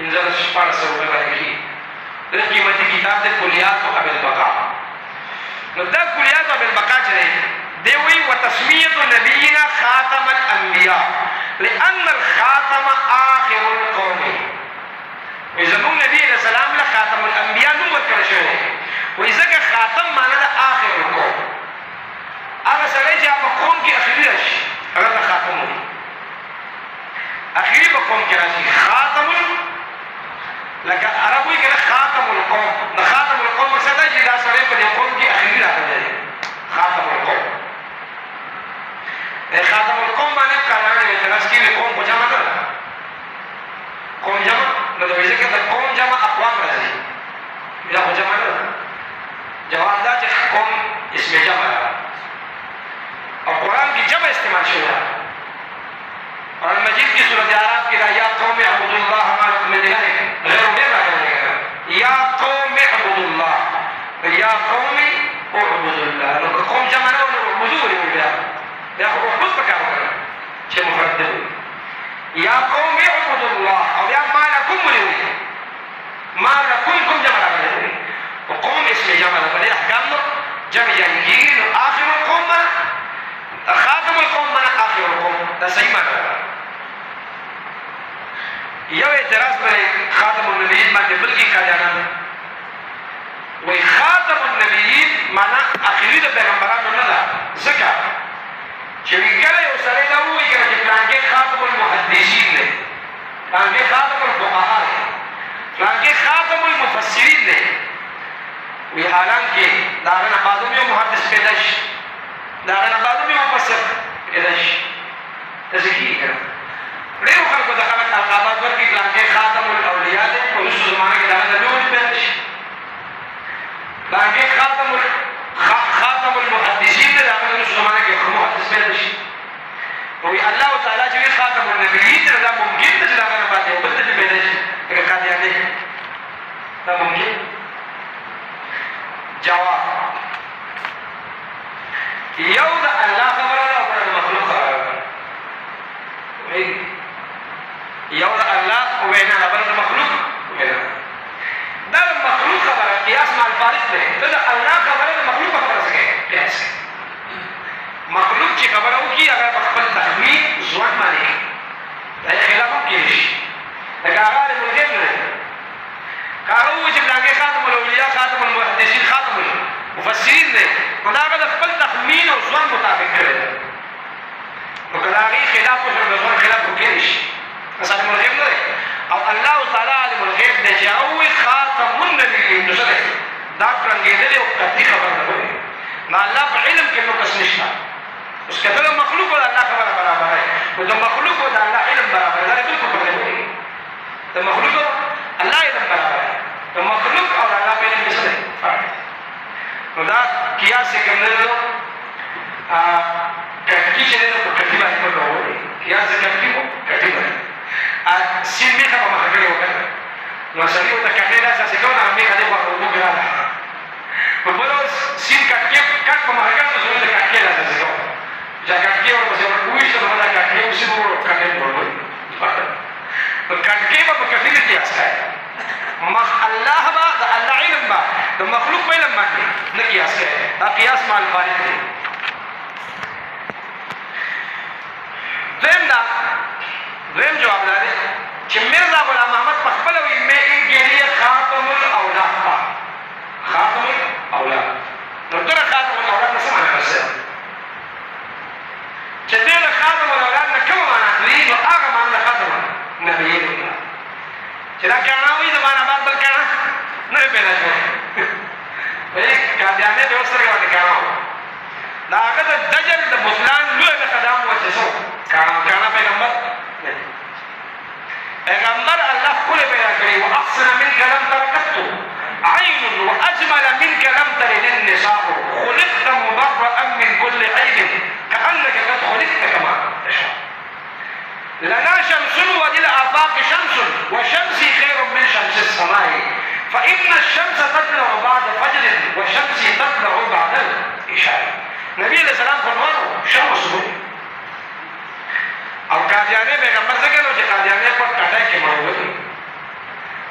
Speaker 1: 1500 روپۍ باندې کېږي دا قیمتي کتاب دی کلیات ابي البقاء نو دا کلیات ابي البقاء چې دی دی وایي وتسمیة نبینا خاتم الانبیاء لأن الخاتم آخر القوم وی زمون نبی علیہ السلام له خاتم الانبیاء نوم ورکړی شوی دی وایي ځکه خاتم معنی ده آخر القوم هغه سړی چې په قوم کې اخري راشي هغه ته خاتم وایي اخري په قوم کې راشي خاتم لکه عرب وایي که نه خاتم القوم د خاتم القوم مقصد دا چې دا سړی په دې قوم کې اخري راغلی دی خاتم القوم خاتم القوم باندې قرار دی چې راس کې قوم په جمع نه قوم جمع نو د ځکه د قوم جمع اقوام راځي دا په جمع نه جواب دا چې قوم اسم جمع او قرآن کې جمع استعمال شوی ده قرآن مجید کی سورۃ اعراف کې دا یا قوم اعبدوا الله ما لكم من اله غیره ډېر راغلی یا قوم اعبدوا الله یا قوم اعبدوا الله نو قوم جمع نه نو اعبدوا ولې بیا بیا خو خود پکار وکړه چې مفرد دی یا قوم اعبدوا الله او یا ما لکم ولې ما لکم کوم جمع راغلی او قوم اسم جمع ده په دې احکام نو جمع جاری کېږي نو آخر القوم خاتم القوم معنی آخر القوم دا صحیح معنی ده یو اعتراض پرې خاتم النبیین باندې بلکې قاضیانان وایي خاتم النبیین معنی اخري د پیغمبرانو نه ده ځکه چې کله یو سړی دا ووایي که نه چې پلانکې خاتم المحدثین دی پلانکې خاتم الفقها دی پلانکې خاتم المفسرین دی وی حالانکې د هغه نه بعد هم یو محدث پیدا شي د هغه نه بعد هم یو مفسر پیدا شي داسې کېږي که نه ډېرو خلکو ته خلک القابات ورکړي پلانکې خاتم الاولیاء دی په وروستو زمانه کې د هغه نه بیا ولې پیدا شي پلانکې خاتم المحدثین دی د هغه نه وروستو زمانه کې ښه محدث پیدا شي وی الله تعالی چې خاتم النبیین دی دا ممکن ده چې د هغه نه بعد یو بل ته پیدا شي لکه قادیاني دا ممکن جواب یو د الله خبره ده او بله د مخلوق خبره ده یو د الله وینا ده بله د مخلوق وینا دا د مخلوق خبره قیاس مع الفارق دی ته د الله خبره د مخلوق په خبره څه کوې قیاس مخلوق چې خبره وکړي هغه په خپل تخمین ځوان باندې دا یې خلاف هم کېدی شي لکه هغه عالم الغیب نه دی که هغه ووایي چې پلانکې خاتم الاولیاء خاتم المحدثین خاتم المفسرین دی نو دا هغه د خپل تخمین او ځوان مطابق کړی دی نو که د هغې خلاف وشو د ځوان خلاف خو کېدی شي بس عالم الغیب نه دی او الله تعالی عالم الغیب دی چې هغه ووایي خاتم النبیین نو څه دی دا پړنګېدلې او قطعي خبره نه وایي نو الله په علم کې نقص نشته اوس که ته د مخلوق او د الله خبره برابره یې نو د مخلوق او د الله علم برابر دا بلکل پرده وایي د مخلوق او الله علم برابر دی د مخلوق او د الله په علم کې څه دی فرق دی نو دا قیاس چې کوم دی نو کټکي چې دی نو په کټي باندې په راوړي قیاس د کټکي و کټي باندې سین میخه په مخه کړې وکړه نو سړي ورته کټۍ داسې کوله هغه میخه دی په اوبو کې راغله په بل ورځ سین کټکي کټ په مخه کړه نو سړي ورته کټکۍ داسې کوله چې کټکۍ ورپسې وویشته نو دا کټکۍ اوسې به کټۍ ورولوي نو کټکۍ به په کټۍ نه قیاس کوي الله با د الله علم با د مخلوق په علم باندې نه قیاس کوي دا قیاس مع الفارق دی دویم جواب دا دی چې مرزا غلام محمد په خپله وایي میں ان کے لیے خاتم الاولاد تھا خاتم الاولاد نو ته خاتم الاولاد نه څه معنی کوي چې چلا کہنا ہوئی زمان آباد بل کہنا نہ پیدا شو قادیانیت یو سره باندې کہنا ہو دا هغه د دجل د بطلان لوی د خدام و چې سو کہنا پیغمبر پیغمبر الله خپل پیدا کړی او احسن منك لم ترکت عين واجمل منك لم تلد النساء خلقت مبرأ من كل عيب كأنك قد خلقت كما تشاء لنا شمس وللآفاق شمس وشمسي خير من شمس السماء فإن الشمس تطلع بعد فجر وشمسي تطلع بعد العشاء نبی علیہ السلام فرمانو شمس ہو اور قادیانے پیغمبر سے کہنا کہ قادیانے پر کٹائی کے مانو ہوئی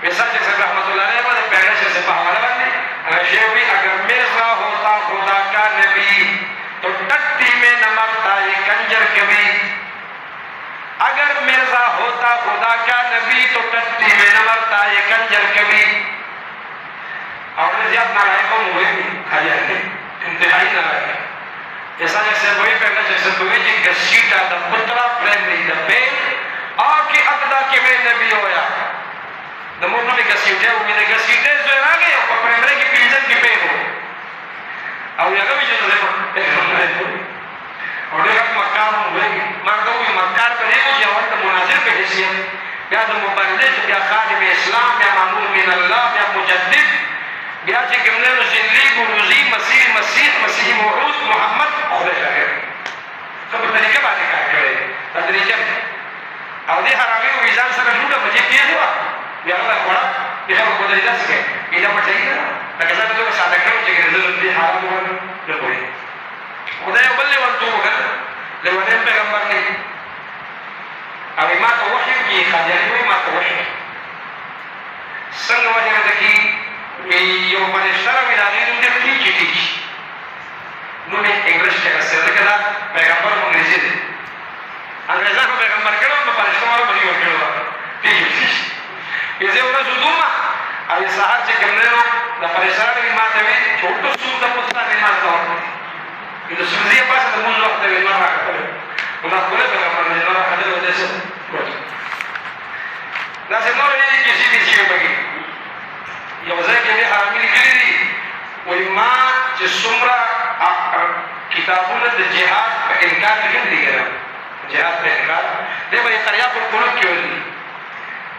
Speaker 1: ویسا شیخ صاحب رحمت اللہ علیہ وسلم پہلے سے پہوالا بندی شیخوی اگر مرزا ہوتا خدا کا نبی تو ٹٹی میں نہ مرتا یہ کنجر کبھی اگر مرزا ہوتا خدا کا نبی تو ٹٹی میں نہ مرتا یہ کنجر کبھی اور زیاد نالائق ہم ہوئے بھی قادیانے انتہائی نالائق ایسا جیسے وہی پہلے جیسے دوئی جی گسیٹا دا پترا پریمی دا پین آکی اقدا کے میں نبی ہویا دا مرنو میں گسیٹے ہوئی دا گسیٹے زوئے آگے او پا پریمرے کی پیلزن کی پین ہو او یاگا بھی جیسے اور دیکھا مکار ہوں ہوئے گی مردہ ہوئی مکار پر ایک جوان دا مناظر پہ حیثیت یا دا مبلغ یا خادم اسلام یا معمول من اللہ یا مجدد بیا چې کومنه ژوندۍ بروزي مسیح موعود محمد خدای راغی څه په طریقه باندې کار کوي تدریجا او دې حرامي او میزان سره ډوډه بچي کېږي وا بیا هغه وړه دې هغه په طریقه سره کې دا پټي نه لکه څنګه چې ساده کړو چې دې حرام نه کوي خدای بل له ورته وګر له ونه پیغمبر نه او ما ته وحي کې خاجري ما ته وحي څنګه وحي راځي یو فرشتہ راوی دا غیر دې ټیچ ټیچ نو نه انګلیش کې سره کړه پیغمبر انګلیسي دي انګلیسانو پیغمبر کړه نو فرشتہ مارو بلی ورکړه ټیچ ټیچ یزه ورځ دوما او سهار چې کومنو د فرشتہ راوی ما ته وی چھوټو سو د پتا نه ما ته ورته د سوزي په څیر موږ وخت دی ما راکړه نو خپل پیغمبر نه راکړه د دې څه دا څنګه ورته کیسې دي بګي یو ځای کې دې حرامي لیکلي دي وایي ما چې څومره کتابونه د جهاد په انکار لیکلي دي کنه جهاد په انکار دې به تریاق القلوب کې ویلي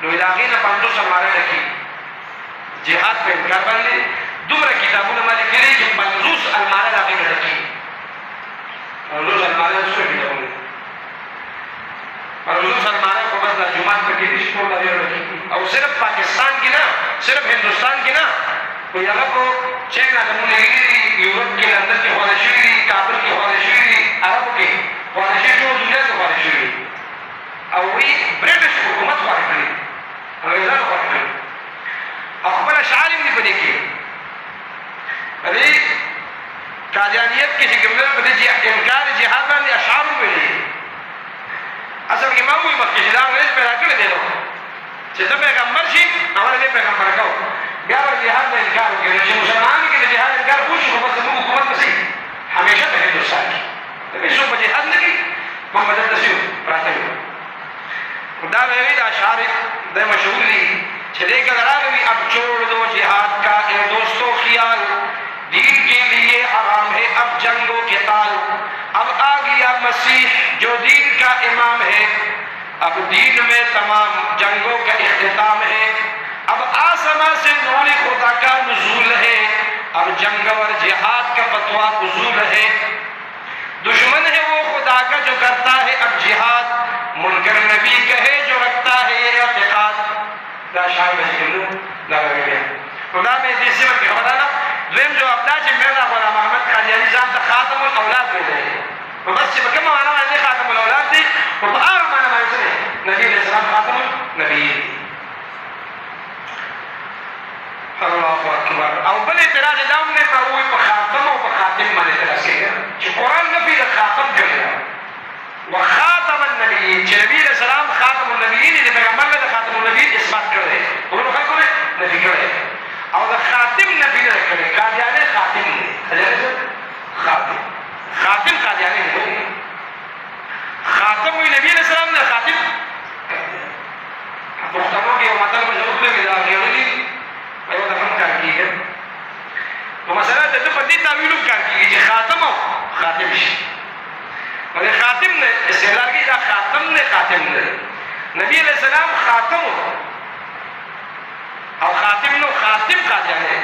Speaker 1: نو د هغې نه 500 الماره لیکي جهاد په انکار باندې دومره کتابونه ما لیکلي چې 50 الماره د هغې نه لیکي 50 الماره څو کتابونه 50 الماره خو بس د جومات په کې نشي ټول او صرف پاکستان کې نه صرف ہندوستان کی نا کوئی اگر کو چین آدموں نے یورپ کے لندن کی خوانشی ہوئی کابل کی خوانشی ہوئی عرب کی خوانشی جو دنیا کی خوانشی ہوئی اور وہی برٹش حکومت خوانش کری انگریزان خوانش کری اخبر اشعار نہیں بنے کی ابھی قادیانیت کی شکمدر بنے انکار جہاد میں اشعار میں لی اصل امام ہوئی مخیشدار ریز پیدا کر دے دو چې ته پیغمبر شي اول دې پیغمبر کو بیا ور جهاد نه انکار وکړي چې مسلمان کې د جهاد انکار وشي خو بس موږ حکومت نشي همیشه په هندوستان کې د بشو په جهاد نه کې محمد تاسو راته دا ویلي دا اشعار د مشهور دي چې دې کې راغلي اب چھوڑ دو جهاد کا اے دوستو خیال دین کے لیے حرام ہے اب جنگ و قتال اب آ گیا مسیح جو دین کا امام ہے اب دین میں تمام جنگوں کا اختتام ہے اب آسمان سے نور خدا کا نزول ہے اب جنگ اور جہاد کا فتویٰ نزول ہے دشمن ہے وہ خدا کا جو کرتا ہے اب جہاد منکر نبی کہے جو رکھتا ہے یہ اعتقاد دا شاید بشکلو لگا گیا خدا میں جیسے وقت خبر آنا دویم جو ابدا چی مرزا غلام احمد قادیانی صاحب تا خاتم الاولاد ہوئے بس چی بکم مانا مانا خاتم الاولاد دی اور با آغا مانا مانا سنے نبی علیہ السلام خاتم النبی اللہ اکبر او بل اعتراض دام نے پاوئی پا خاتم و پا خاتم مانا اعتراض کیا چی قرآن نفی دا خاتم کریا و خاتم النبی چی نبی علیہ السلام خاتم النبیین دی پیغمبر نے خاتم النبیین اثبات کر دے انہوں خلقوں نے نفی کر دے اور دا خاتم نبی نے کرے قادیانے خاتم نے خاتم خاتم قادیانے نے خاتم ہوئی نبی علیہ السلام نے خاتم پختانوں کی مطلب مشہور نو مثلا د په دې تعویل هم کار کېږي چې خاتم او خاتم شي نو خاتم نه استدلال کوي دا خاتم نه خاتم نه نبی علیہ السلام خاتم او خاتم نو خاتم قادیانی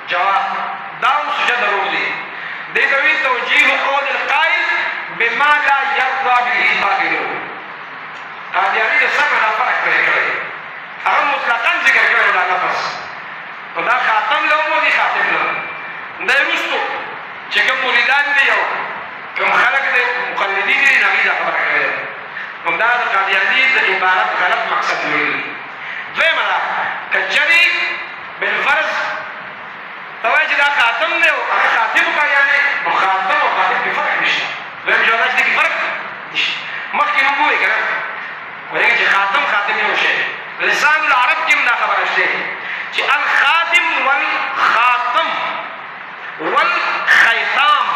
Speaker 1: جواب داوم سجد ضرور دی دیکھوی توجیح قول القائل بما لا یرضا به قائله قادیانی د سمع نه فرق کړی هغه مطلقاً ذکر کړی دا لفظ نو دا خاتم له مو دي خاتم له دا رستو چې کوم مریدان دي او کوم خلک دي مقلدین دي نه دا خبره کوي نو دا د قادیانی د عبارت غلط مقصد لري دویمه دا کچري بالفرض توای چې دا خاتم دی او هغه خاتم قادیانی نو خاتم او خاتم کې فرق نشته دویم جواب دې کې فرق نشته مخکې نو وایي کنه وایي چې خاتم خاتم یو شی لسان العرب کې دا خبره شته چې الخاتم والخاتم والخيطام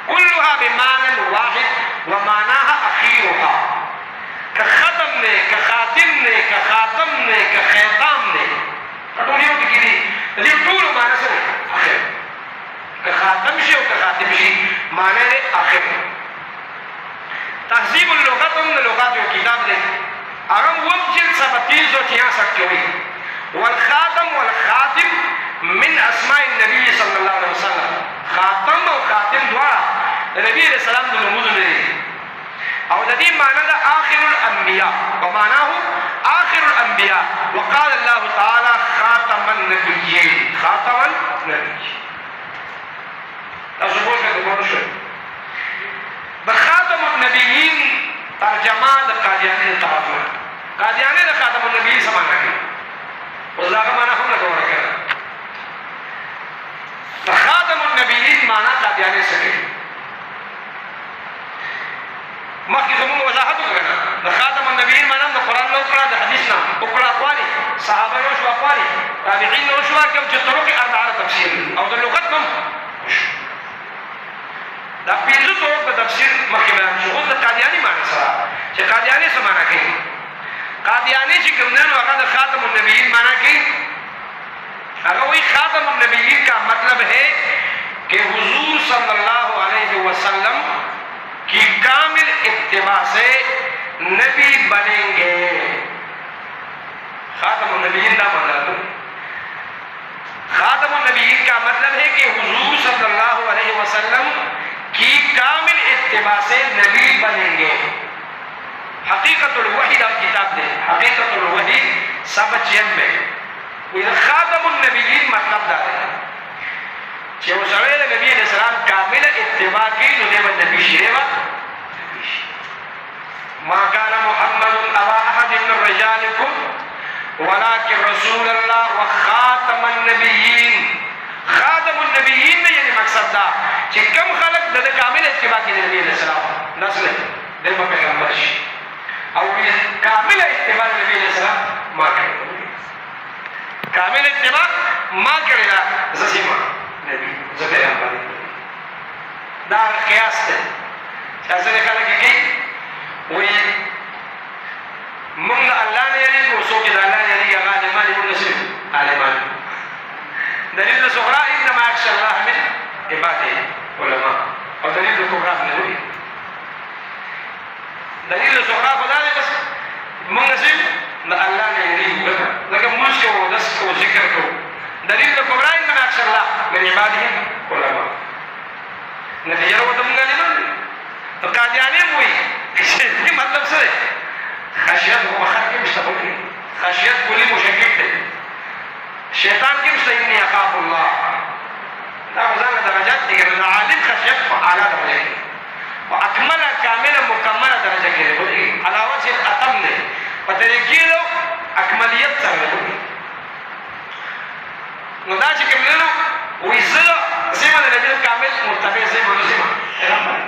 Speaker 1: كلها بمعنى واحد ومعناها أخيرها كختم نے كخاتم نے كخاتم نے كخيطام نے ټول یو کې دي دې ټول معنی سره اخر كخاتم شي او كخاتم شي معنی دې اخر تهذیب اللغات من لغات یو کتاب دی هغه وم جلد 3766 کې وي والخاتم والخاتم من اسماء النبي صلى الله عليه وسلم خاتم او خاتم دواړه نبی علیہ السلام د نومونو لري او د دې معنی د آخر الانبیاء ومعناه آخر الانبیاء وقال الله تعالى خاتم النبیین خاتم النبیین تاسو پوه شئ د خاتم النبیین ترجمه د قادیانی د طرف نه قادیانی د خاتم النبیین څه معنی کوي اوس دا هغه معنی هم لګوره کړه د خاتم النبیین معنی قادیانی څه کوي مخکې زموږ وضاحت وکړه د خاتم النبیین معنی د قرآن نه وکړه د حدیث نه وکړه اقوالې صحابه نه وشوه اقوالې تابعین نه وشوه کوم چې طرق اربعه تفسیر او د لغت هم دا پنځه طرق د تفسیر مخکې بیان شو اوس د قادیاني معنی سره چې قادیاني څه معنی کوي قادیانی چې کوم دی نو هغه د خاتم النبیین معنی کوي هغه وایي خاتم النبیین کا مطلب ہے کہ حضور صلی اللہ علیہ وسلم کی کامل اتباع سے نبی بنیں گے خاتم النبیین کا مطلب خاتم النبیین کا مطلب ہے کہ حضور صلی اللہ علیہ وسلم کی کامل اتباع سے نبی بنیں گے حقیقت الوحی دا کتاب دے حقیقت الوحی سبا چیم میں خاتم النبیین مطلب دا ہے چې وسوی د نبی علیہ السلام کامل اتباع کی نو دې باندې نبی شریوا ما كان محمد ابا احد من رجالكم ولكن رسول الله وخاتم النبيين خاتم النبيين یعنی مقصد دا چې کم خلق د کامل اتباع کی نبی علیہ السلام نسل د پیغمبر شي او کامل اتباع نبی علیہ السلام ما کړی کامل اتباع ما کړی دا زسیما نبی زه پیغمبر دا قیاس دی چې ځینې خلک یې کوي وایي موږ د الله نه یېرېږو څوک چې د الله نه یېرېږي هغه عالمان دي موږ نه څه عالمان دلیل د صغرا انما یخشى الله من عباده علما او دلیل د کبرا نه وایي دلیل د صغرا خو دا دی بس موږ نه څه د الله نه یېرېږو لکه مونځ کوو دس کوو ذکر کوو دلیل د کبرا انما یخشى الله من عباده علما نتیجه ورته موږ عالمان دي نو قادیانی هم وایي چې دې مطلب څه دی خشیت خو په خلق کې مشته وکړي خشیت کلي مشکک دی شیطان کې مشته اني اخاف الله دا خو ځانله درجات دي که د عالم خشیت په اعلی درجه کې په اکمله کامله مکمله درجه کې دی علا وجه الاتم دی په طریقې د اکملیت سره دی نو دا چې کوم دی نو وایي زه زما د نبي کامل متبع زما نو زما پیغمبر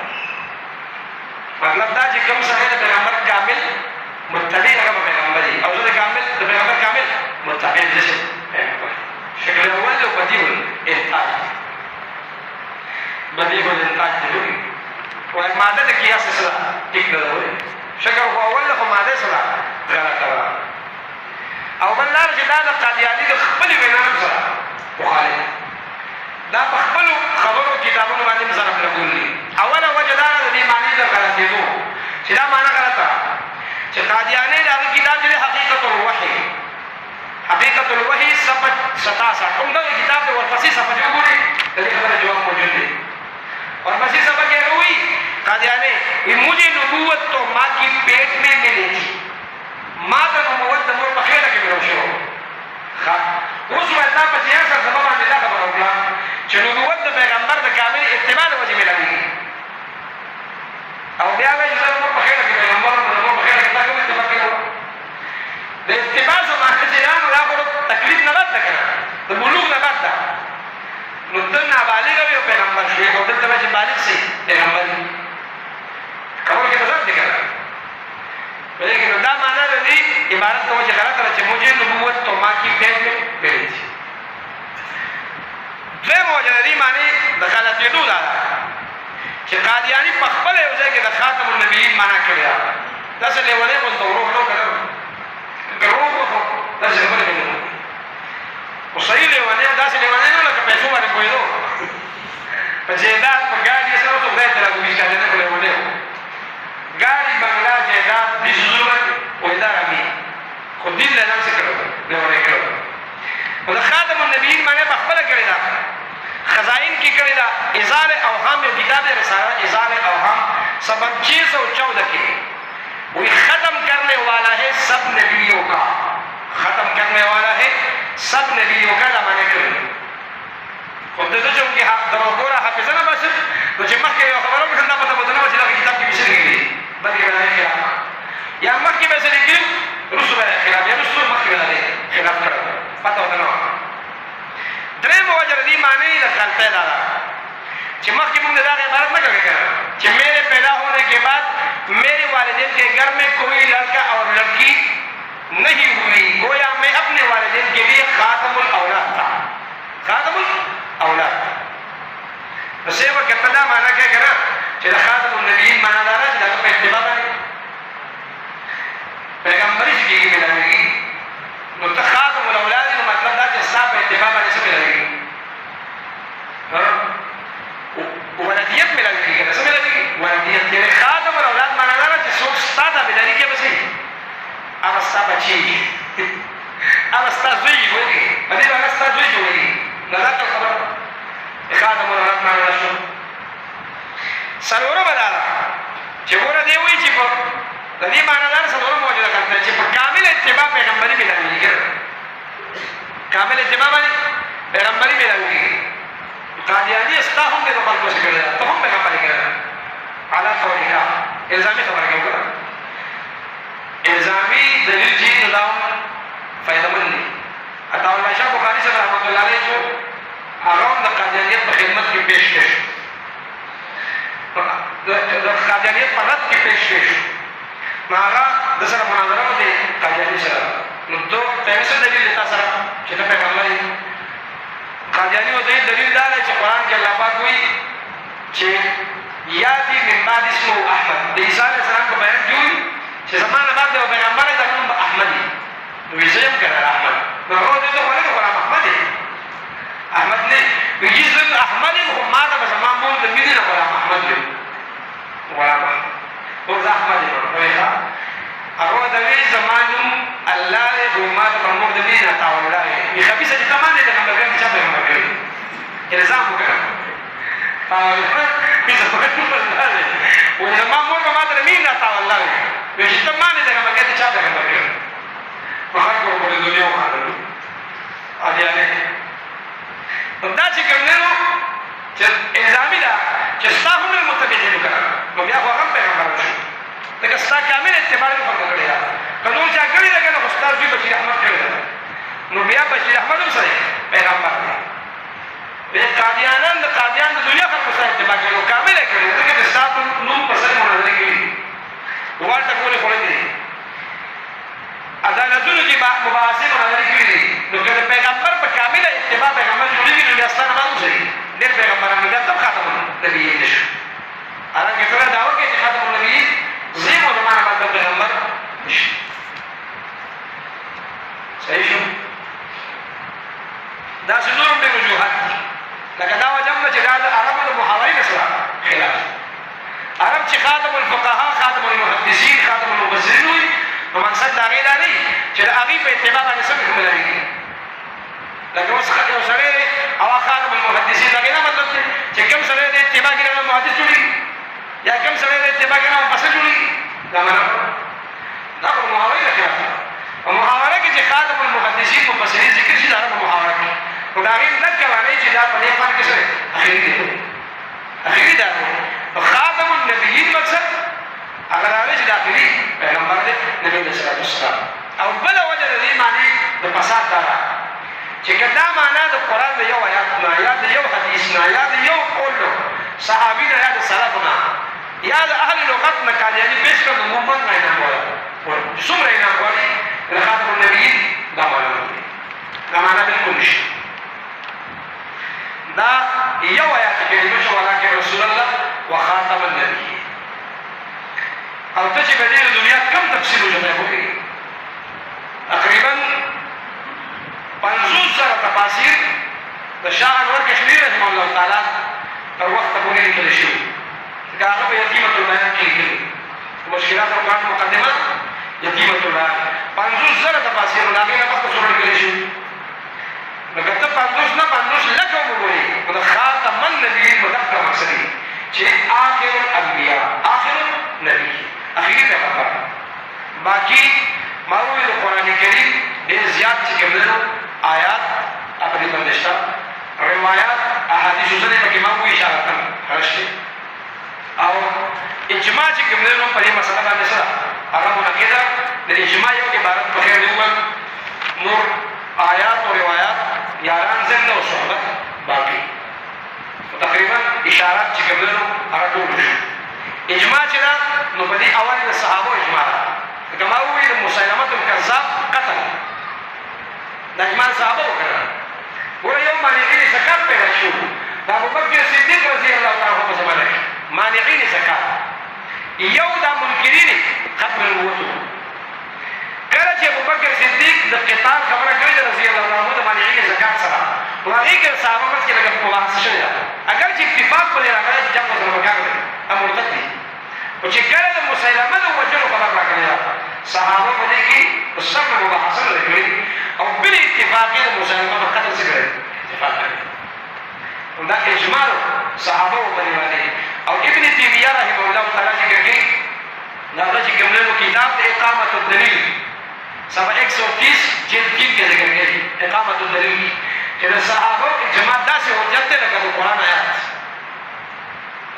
Speaker 1: مطلب دا چې کوم سره د پیغمبر کامل متبع هغه پیغمبر دی او زه د کامل د پیغمبر کامل متبع دي پیغمبر شکل اول او بدیع الانتاج بدیع الانتاج دی او ماده د قیاس سره ټیک نه ده شکل خو اول خو ماده سره غلطه او بل لار چې دا د قادیانی د خپل وینا سره مخالف حقیقت الوحی صفحه 67 کوم دغه کتاب دی ورپسې صفحه کې وګورئ د دې خبره جواب موجود دی ورپسې صفحه کې وایي قادیانی مجھے نبوت تو ماں کی پیٹ میں ملی تھی ماں ته نبوت د مور په خېټه کې ملو شو اوس وایي تا په سیاست سبب باندې دا خبره وکړه چې نبوت د پیغمبر د کامل اتباع د وجې ملاوي او بیا وایي چې د مور په خېټه کې پیغمبر د مور په خېټه کې تا کوم اتباع کړو د اتباع زمانه چې یانو دا خو تکلیف نه بد ده که نه د بلوغ نه بد ده نو ته نابالغ وي او پیغمبر شوې او دلته به چې بالغ شي پیغمبر کول کې نظر دی که نه لیکن دا معنی د دې عبارت ته وجه غلطه ده چې مجھے نبوت تو ماں کی پیٹ میں ملی تھی دویمه وجه د دې معنی د غلطېدو دا ده چې قادیاني په خپله یو ځای کې د خاتم النبیین معنا کړې ده داسې لیونی غونته وروح نه که نه که روح وخو داسې خبرې کوي خو صحیح لیونی داسې لیونی نه لکه پیسو باندې پوهېدو په جایداد په ګاډي یې سره وته خدای ته راګوږي شاجنه خو لیونی و ګاډي بنګلا جایداد دې څیزونه وایي دا رامي خو دین له ځان څه کړو لیونی کړو نو د خاتم النبیین معنی په خپله کړې ده خزائن کی کړی دا اظهار اوهام یو کتاب رساله اظهار اوهام صفحه 614 کې وہی ختم کرنے والا ہے سب نبیوں کا ختم کرنے والا ہے سب نبیوں کا دا معنی کړی خو دغه چې موږ درو ګوره حافظه نه بس نو چې مخکې یو خبره وکړم دا پته بدنه و چې دغه کتاب کې څه لیکلي بلکې به یا مخکې به څه لیکلي وروسته به خلاف یا وروسته مخکې به خلاف کړی پته ورته نه وه درېیمه وجه د دې معنی د غلطۍ دا ده چې مخکې موږ د دغه عبارت نه کوي که چې میرے پیدا ہونے کے بعد میرے والدین کے گھر میں کوئی لڑکا اور لڑکی نہیں ہوئی گویا میں اپنے والدین کے لیے خاتم الاولاد تھا خاتم الاولاد نو سې وکړه ته دا معنا کوې که نه چې د خاتم النبیین معنا دا ده چې د هغه په اتباع باندې پیغمبري چې کېږي ملاوېږي نو ته خاتم الاولاد نو مطلب دا چې ستا په اتباع باندې څه ملاوېږي ولدیت ملاوېږي که نه څه ملاوېږي ولدیت یعنې خاتم الاولاد معنا دا ده چې څوک ستا تابعداري کوي به څه هغه ستا بچی وي هغه ستا زوی وي په دې به هغه ستا زوی جوړېږي نو دا ټول خبره خاتم الاولاد معنا شو څلورمه دا ده چې ګوره دې وایي چې په د دې معنا دا څلورمه وجه ده چې په کامل اتباع پیغمبري ملاوېږي که کامل اتباع باندې پیغمبري ملاوېږي قادیاني ستا هم دې د خلکو څه کړې ده ته هم پیغمبري کړې ده علا قولها الزامي خبره کوي که الزامي دلیل چې نو دا هم فایدهمند دی عطاالله شاه بخاري صاحب رحمت الله علیه چې هغه هم د قادیانیت په خدمت کې پیش کړی د قادیانیت په رد کې پیش کړی نو هغه د سره مناظره وه د قادیاني سره نو تو ته څه دلیل دی تا سره چې ته پیغمبر یې قادیاني ورته دلیل دا دی چې قرآن کې الله پاک وایي چې یاتی من بعد اسمه احمد د عیسی علیه السلام په بیان کې وایي چې زما نه بعد یو پیغمبر دی هغه نوم به احمد وي نو وایي زه یم که نه احمد نو هغه ورته ته خو نه غلام احمد یې احمد نه وایي زه احمد یم خو ما ته به زما مور د مینې نه غلام احمد یم غلام احمد نو زه احمد یم وایي ښه هغه ورته وایي زما نوم الله دی خو ما ته به مور د مینې نه عطاالله وایي وایي خبیثه چې ته ما نه یې پیغمبر کړې چا پیغمبر کړې الزام وکړه وایي زما مور به ما ته د مینې نه عطاالله وایي وایي چې ته ما نه یې پیغمبر کړې ته چا پیغمبر کړې په خلکو ورپورې دنیا وخوړلو عادیانې نو دا چې کوم دی نو چې الزامي ده چې ستا هم یې متبعین وکړه نو بیا خو هغه هم پیغمبر شو ځکه ستا کامل اتباع یې خلکو کړې ده که نور چا کړې ده که نه خو ستا زوی بشیر احمد کړې ده نو بیا بشیر احمد هم څه دی پیغمبر دی بیا قادیانان د قادیان د دنیا خلکو سره اتباع کوي نو کامل یې کړې ځکه چې ستا نوم په سر مناظرې کوي ورته ټولې خوړلې دي عدالتونو کې مباحثې مناظرې کړي دي نو که د پیغمبر په کامله اتباع پیغمبر جوړېږي نو بیا ستا نه به هم څه دي ډېر پیغمبران نو بیا ته هم خاتم النبیین نه شو حالانکې ته دا دعوه کوې چې خاتم النبیین زه یم او زما نه بعد پیغمبر نشته صحیح شو داسې نور هم ډېر وجوهات دي لکه دا وجه هم ده چې دا د عربو د محاورې نه سره خلاف عرب چې خاتم الفقها خاتم المحدثین خاتم المفسرین وایي نو مقصد د هغې دا نه چې د هغې په اتباع باندې څه ملایږي لکه اوس یو سړی دی او خاتم المحدثین د هغې نه مطلب دی چې کوم سړی د اتباع کې نه محدث جوړېږي یا کوم سړی د اتباع کې نه مفسر جوړېږي دا معنا دا خو محاورې ده خلاف په محاوره کې چې خاتم المحدثین مفسرین ذکر شي دا په محاوره کې نو د هغې لږ کوانۍ چې دا په دې فن کې څه دی اخري دی اخري دا دی نو خاتم النبیین مقصد هغه دا دی چې د اخري پیغمبر دی نبي علیه الصلاة والسلام او بله وجه د دې معنې د فساد دا ده چې که دا معنا د قرآن د یو آیات نه یا د یو حدیث نه یا د یو قول نه صحابي نه یا د سلف نه یا د اهل لغت نه قادیاني پیش کړه نو موږ نه انعام غواړو څومره انعام غواړي د خاتم النبیین دا معنا نه دی دا معنا بلکل نشته دا یو آیات کریمه شو ولکن رسول الله وخاتم النبیین او ته چې په دې دنیا کم تفصیل وجه کوي تقریبا 50,000 تفاسیر د شاه انور کشمیری رحمه الله تعالی تر وخته پورې لیکل شوي دا هغه په یتیمة البیان کې لیکلي مشکلات القرآن مقدمه یتیمة البیان 50,000 تفاسیر د هغې نه مخکې څومره لیکلی شوي نو که ته 50 نه 50 لکه وګورې نو د خاتم النبیین په دغه مقصد دی چې آخر الانبیاء آخر نبی اخري پیغمبر باقي ما وویل قرآن کریم ډېر زیات چې کوم دی آیات تقریبا نشته روایات احادیثو ځینې پکې ما وو اشاره کړم راشي او اجماع چې کوم دی نو په دې مسله باندې سره هغه منعقده د اجماع یو عبارت په خیر دی وویل نور آیات او روایات یاران زنده او صحبت باقي تقریبا اشارات چې کوم دی نو هغه ټول شو اجماع چې ده نو په دې اول د صحابو اجماع ده لکه ما وویل مسیلمة الکذاب قتل دا اجماع صحابه وکړه ګوره یو مانعین زکات پیدا شو د ابوبکر صدیق رضی الله تعالی عنه په زمانه کې مانعین زکات یو دا منکرین ختم النبوت کله چې ابوبکر صدیق د قتال خبره کړې ده رضی الله عنه د مانعین زکات سره نو هغې کې صحابه منځ کې لږه مباحثه شوې ده اگر چې اتفاق پرې راغلی چې جنګ ورسره پکار دی دا مرتد دي خو چې کله د مسیلمه د وژلو خبر راغلی ده صحابه په دې کې سخته مباحثه نه ده کړې او بل اتفاق د مسلمان په قتل څه کړی اتفاق کړی دا اجماع صحابه و باندې او ابن تیمیه رحمه الله تعالی ذکر کوي دا چې کوم کتاب د اقامت الدلیل صفحه 130 جلد 3 کې ذکر کوي اقامت الدلیل چې د صحابه اجماع داسې حجت دی لکه د قرآن آیات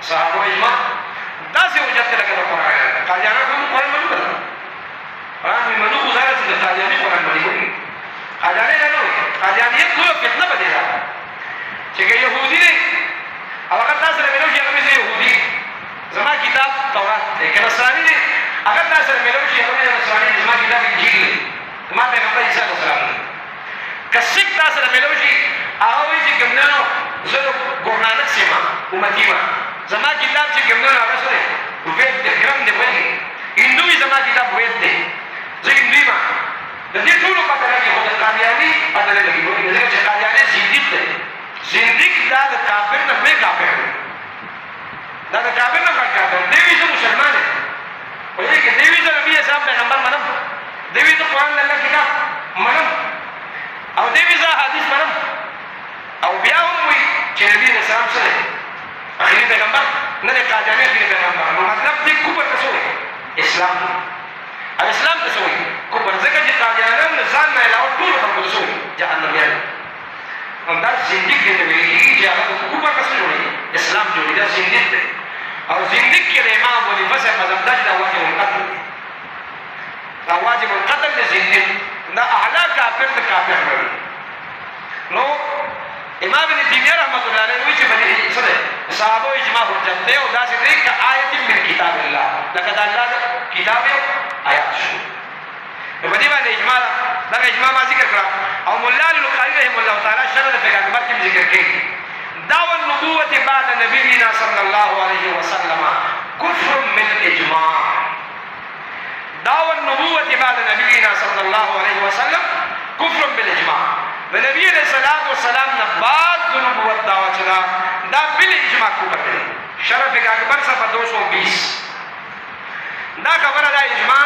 Speaker 1: صحابه اجماع داسې حجت دی لکه د قرآن آیات قادیانان هم قرآن منو کړه قرآن مې منو خو ځکه چې د قادیاني قرآن باندې کوي قادیاني نه نو قادیانیت لویه فتنه په دې ده چې که یهودي دی او هغه تا سره ملو شي هغه زه یهودي زما کتاب تورات دی که نصراني دی هغه تا سره ملو شي هغه نصراني دی زما کتاب انجیل دی زما پیغمبر عیسی علیه السلام دی که سیک تا سره ملو شي هغه وایي چې کوم دی نو زه د ګورنانک یم امتي یم زما کتاب چې کوم دی نو هغه څه دی وید دی ګرم دی وایي هندو وي زما کتاب وید دی زه هندو یم د دې ټولو پته لګي خو د قادیاني پته نه لګي ځکه چې قادیاني زندیق دی زندیق دا د کافر نه بې کافر دی دا د کافر نه غټ کافر دی وایي زه مسلمان یم وایي که دی وایي زه نبي اسلام پیغمبر منم دی وایي زه قرآن د الله کتاب منم او دی وایي زه حدیث منم او بیا هم وایي چې نبي اسلام څه دی اخري پیغمبر نه دی قادیاني اخري پیغمبر نو مطلب دی کفر ته څه وایي اسلام دی او اسلام ته څه وایي کفر ځکه چې قادیانان له ځان نه علاوه ټولو خلکو ته څه وایي جهنمیان دا زندیق دی ته ویل کېږي چې هغه کفر ته څه جوړوي اسلام جوړوي دا زندیق دی او زندیق کې د امام ابو حنیفه صاحب مذهب دا چې دا واجب القتل دی دا واجب القتل دی زندیق دا اعلی کافر د کافر وایي نو امام ابن تیمیه رحمت الله علیه وایي چې باندې څه دی صحابو اجماع حجت دی او داسې دی که آیت من کتاب الله لکه د الله کتاب یو آیات شو نو په دې باندې اجماع ده دغه اجماع ما ذکر کړه او مولا علی القاري رحمه الله تعالی شرح د پیغمبر کې ذکر کوي دعوى النبوة بعد نبينا صلى الله عليه وسلم كفر بالإجماع دعوى النبوة بعد نبينا صلى الله عليه وسلم كفر بالإجماع نبی علیہ الصلوۃ والسلام نے بعد نبوت دعوی چلا دا بالإجماع کفر دی شرف اکبر صفحہ 220 دا خبره دا اجماع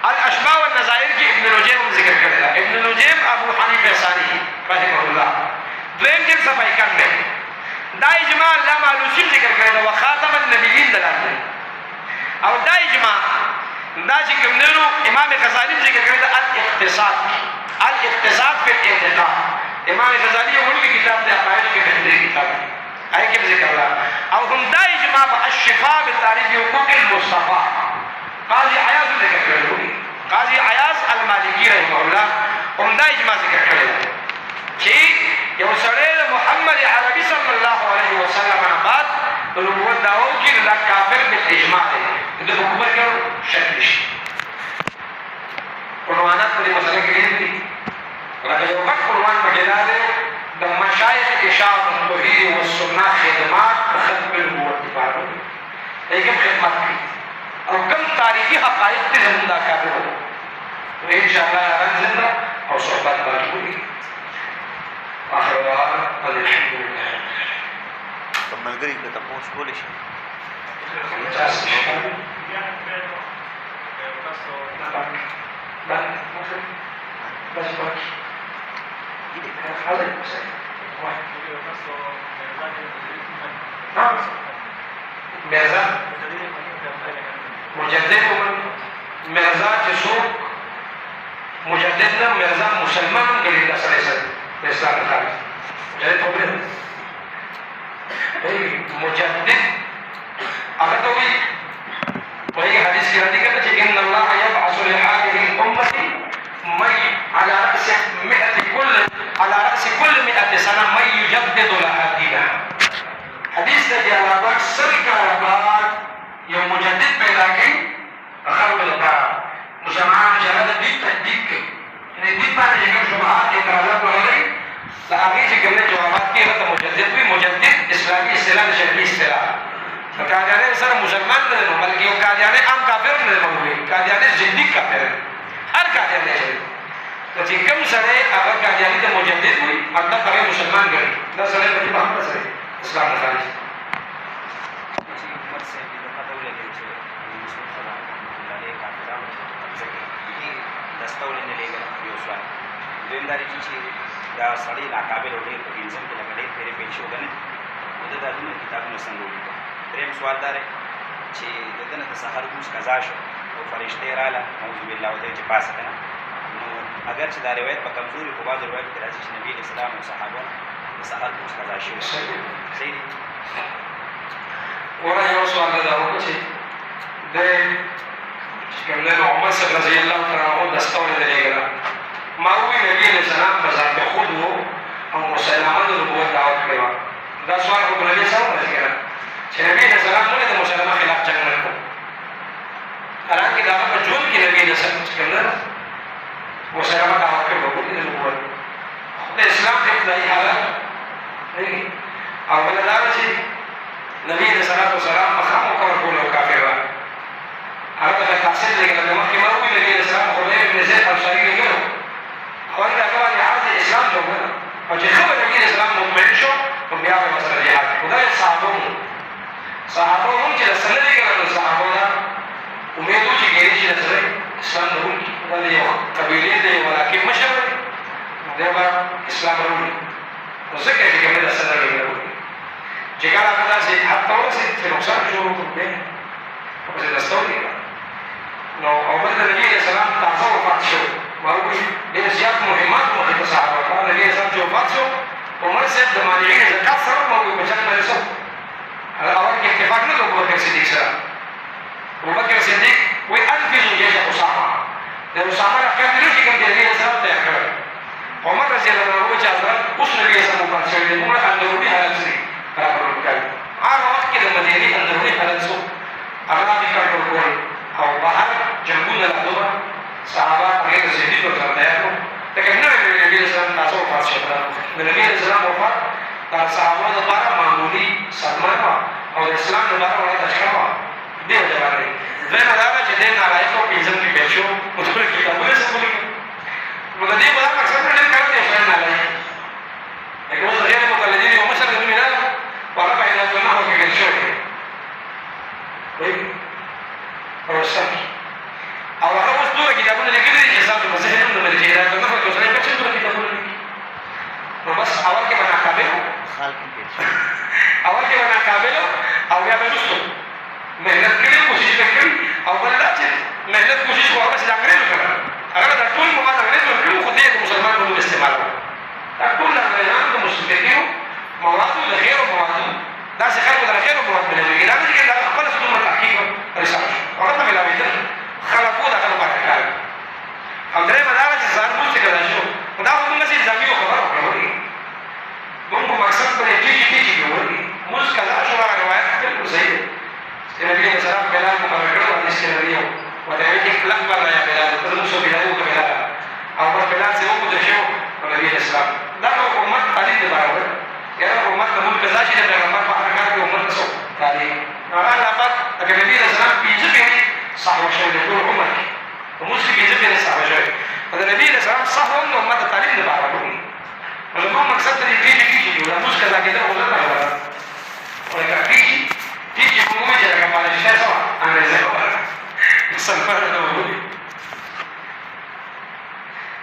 Speaker 1: الاشباح والنظائر کی ابن نجیم ذکر کرے گا. ابن نجیم ابو حنیفہ ثانی رحمہ اللہ دویم جلد صفحہ 91 دا اجماع علامہ علوسی ذکر کرے گا وخاتم النبیین دلالت او دا اجماع دا چې کوم نو امام غزالی ذکر کړی دا الاقتصاد فی الاعتقاد. امام غزالی یو لوی کتاب دی عقاید کې بهترین کتاب دی آی کې ذکر الله او هم دا اجماع په الشفاء بتعریف حقوق المصطفى قاضی عیاض ذکر کړی قاضی عیاض المالکی رحمه الله هم دا اجماع ذکر کړی چې یو سړی محمد عربي صلی الله علیه وسلم نه بعد نبوت داو کې دا کافر بالاجماع دی د حکومت کې شک نشي. عنوانات په دې مسله کې دي لکه یو غټ عنوان پکې دا دی د مشایخ اشاعة التوحید والسنة خدمات ختم النبوت لپاره دی کوم خدمت کوي او کوم تاریخي حقایق ته زموږ دا کافر وو ان شاء الله راځم او صحبت وکړو. اخر دعوانا الحمد لله.
Speaker 2: په ملګری کې تاسو کولی شئ
Speaker 1: مرزا مجدد مرزا چې څوک مجدد نه مرزا مسلمان ګڼي د سره سره د اسلام خالص مجدد مجدد هغه ته وایي په حدیث کې راځي چې ان الله يبعث لهذه الامه من على رأس كل 100 سنة من يجدد لها دينها. حدیث ته دی الله پاک سل کاله بعد یو مجدد پیدا کړي خلکو لپاره مسلمانان چې هغه د دین تجدید کوي یعنې دین باندې چې کوم شبهات اعتراضات ولري د هغې چې کوم جوابات کوي هغه ته مجدد وي. مجدد اسلامي اصطلاح د شرعي اصطلاح د قادیانۍ سره مسلمان نه دی بلکې یو قادیانی عام کافر نه دی موجود قادیانی زندیق کافر دی هر قادیانی دی نو چې کوم سړی هغه قادیاني ته مجدد وي مطلب هغه مسلمان ګڼي دا سړی په دې باندې سړی اسلام نه خارج
Speaker 3: دویمداري چې دا سړی ناقابل او ډېر په انسان کې لکه ډېر پېرې پېښ وګڼي نو د دا دومره کتابونه څنګه ولیکل. درېیم سوال دا دی چې د ده نه د سحر لمونځ قضا شو او فرشتې راغله نعوذ بالله ودی چې پاسه که نه نو اگر چې دا روایت په کمزوري خو بعضو روایتو کې راځي چې نبي علیه السلام او صحابه د سحر لمونځ قضا شوی صحیح دی.
Speaker 1: ګوره یو سوال دا وکړو چې د چې کوم دی نو عمر صاحب رضی الله تعالی عنه دسته ولېږله ما ووی نبی علیه السلام په ذات خود وو او مسلمانانو د نبوت دعوت کړې وه. دا سوال خو په نبي صاحب راځي که نه چې نبي علیه السلام ولې د مسلمان خلاف جنګ نه کړو حالانکې د هغه په ژوند کې نبي علیه السلام چې کوم دی مسلمان دعوت کړې وه د نبوت خو د اسلام د ابتدایي حالت او بله دا ده چې نبي علیه السلام مخام ورکول او کافر وه هغه ته تحصیل لېږله د مخکې ما وویل نبي علیه السلام خدای ابن زید انصاري لېږلو او هغه هغه باندې عرض اسلام ته وکړه او چې ښه به نبي علیه السلام مطمئن شو نو بیا به ورسره جهاد خو دا یې صحابه هم چې درسه نه لېږله نو صحابو دا امید و چې کېدای شي درسره اسلام راوړي دا د یو قبیلې د یو علاقې مشر دی نو دی به اسلام راوړي نو ځکه چې کوم دی درسه نه لېږله چې کله هغه داسې حد ته ورسېد چې رخصت شروع کړو دی خو پسې درسته ولېږله نو عمر د نبي علیه السلام تازه وفات شو ما وویل ډېر زیات مهمات مخې ته صحابه کړه نبي علیه السلام چې وفات شو عمر صاحب د مانعین زکات سره ما وویل په جنګ باندې څه اول کې اتفاق نه د ابوبکر صدیق سره ابوبکر صدیق وایي انفذوا جیش اسامه د اسامه لښکر دې نه شي کوم د نبي علیه السلام تیار کړی عمر رضی الله عنه وویل چې حضرت اوس نبي علیه السلام وفات شوی دی دومره اندروني حالت څه کنټرول کوي هغه وخت کې د مدینې اندروني حالت څه هغه دې کنټرول کول او بهر جنګونه لا دومره صحابه هغې ته ذهني طور سره تیار کړو لکه نوی نبي علیه السلام تازه وفات شو د نبي علیه السلام وفات د صحابو دپاره معمولي صدمه وه او د اسلام دپاره وړه تشکه وه دې وجه باندې دویمه دا ده چې دی نالایق او پنځم کې پیل شو نو ټول کتابونه څه ولیکل نو د دې په دا مقصد نه ډېر کار دی شاید نالایق لکه اوس غیر مقلدین یو مشر د نومې نه هغه په هدایت النحو کې پیل شوی او هغه اوس توره
Speaker 2: کال کې پیل شو
Speaker 1: اول کې ونه قابل او بیا به رسو مهنت کړي کوشش وکړي او بل دا چې مهنت کوشش کوه چې انګريز وکړه هغه د ټول مواد انګريز ورکړي خو دې د مسلمانانو استعمال دا ټول انګريزانو د مسلمانانو مواد د غیر مواد دا څه خلکو د غیر مواد بلوي دا چې دا خپل څه تحقیق رساله هغه ته ملاوي ده خلقو دا خلک کار او درې مدار چې ځان پوښتنه کړل شو دا موږ چې ځانګړو خبره وکړو موږ مقصد پرې چې وایي موږ کله شو روایت بالکل صحیح ده نبی صلی الله علیه وسلم بلال مبارک او اسلامي او دا یې خپل بل یا بلال تر څو بلال او بلال او بلال څه وکړو شو نبی اسلام دا امت تعلیم دی برابر یا امت د ملک ځاشي د پیغمبر په حرکت کې امت څو تعلیم هغه لا بعد د نبی اسلام پیځه صحوه شو د ټول امت موږ پیځه په صحوه شو د نبی اسلام صحوه نو امت تعلیم دی برابر زموږ مقصد دې کېږي چې موږ کله کې دا ولا نه ولا کېږي چې موږ یې هغه باندې شته انګريزي وایي مسلمان نه وایي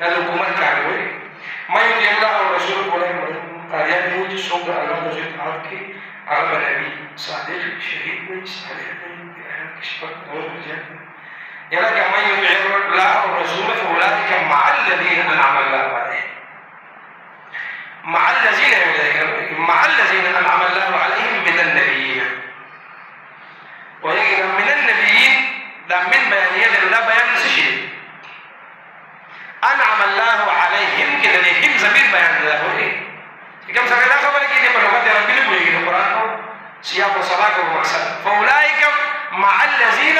Speaker 1: هذا الحكومات كعبوي ما يدي الله والرسول ولا قاعدين يوجد صوت الله وجد عارفك عرب النبي صادق شهيد من صالح من كشف نور الجنة يلا كما يطيع الله والرسول فأولئك مع الذين أنعم الله عليهم مع الذين أنعم الله عليهم من النبيين ويجب من النبيين ده من بيانية لا بيان شيء انعم الله عليهم كده هم زمير بيان ده هو ايه كم سنه لا خبر كده بلغت ربنا بيجي القران سياق وسباق ومقصد فاولئك مع الذين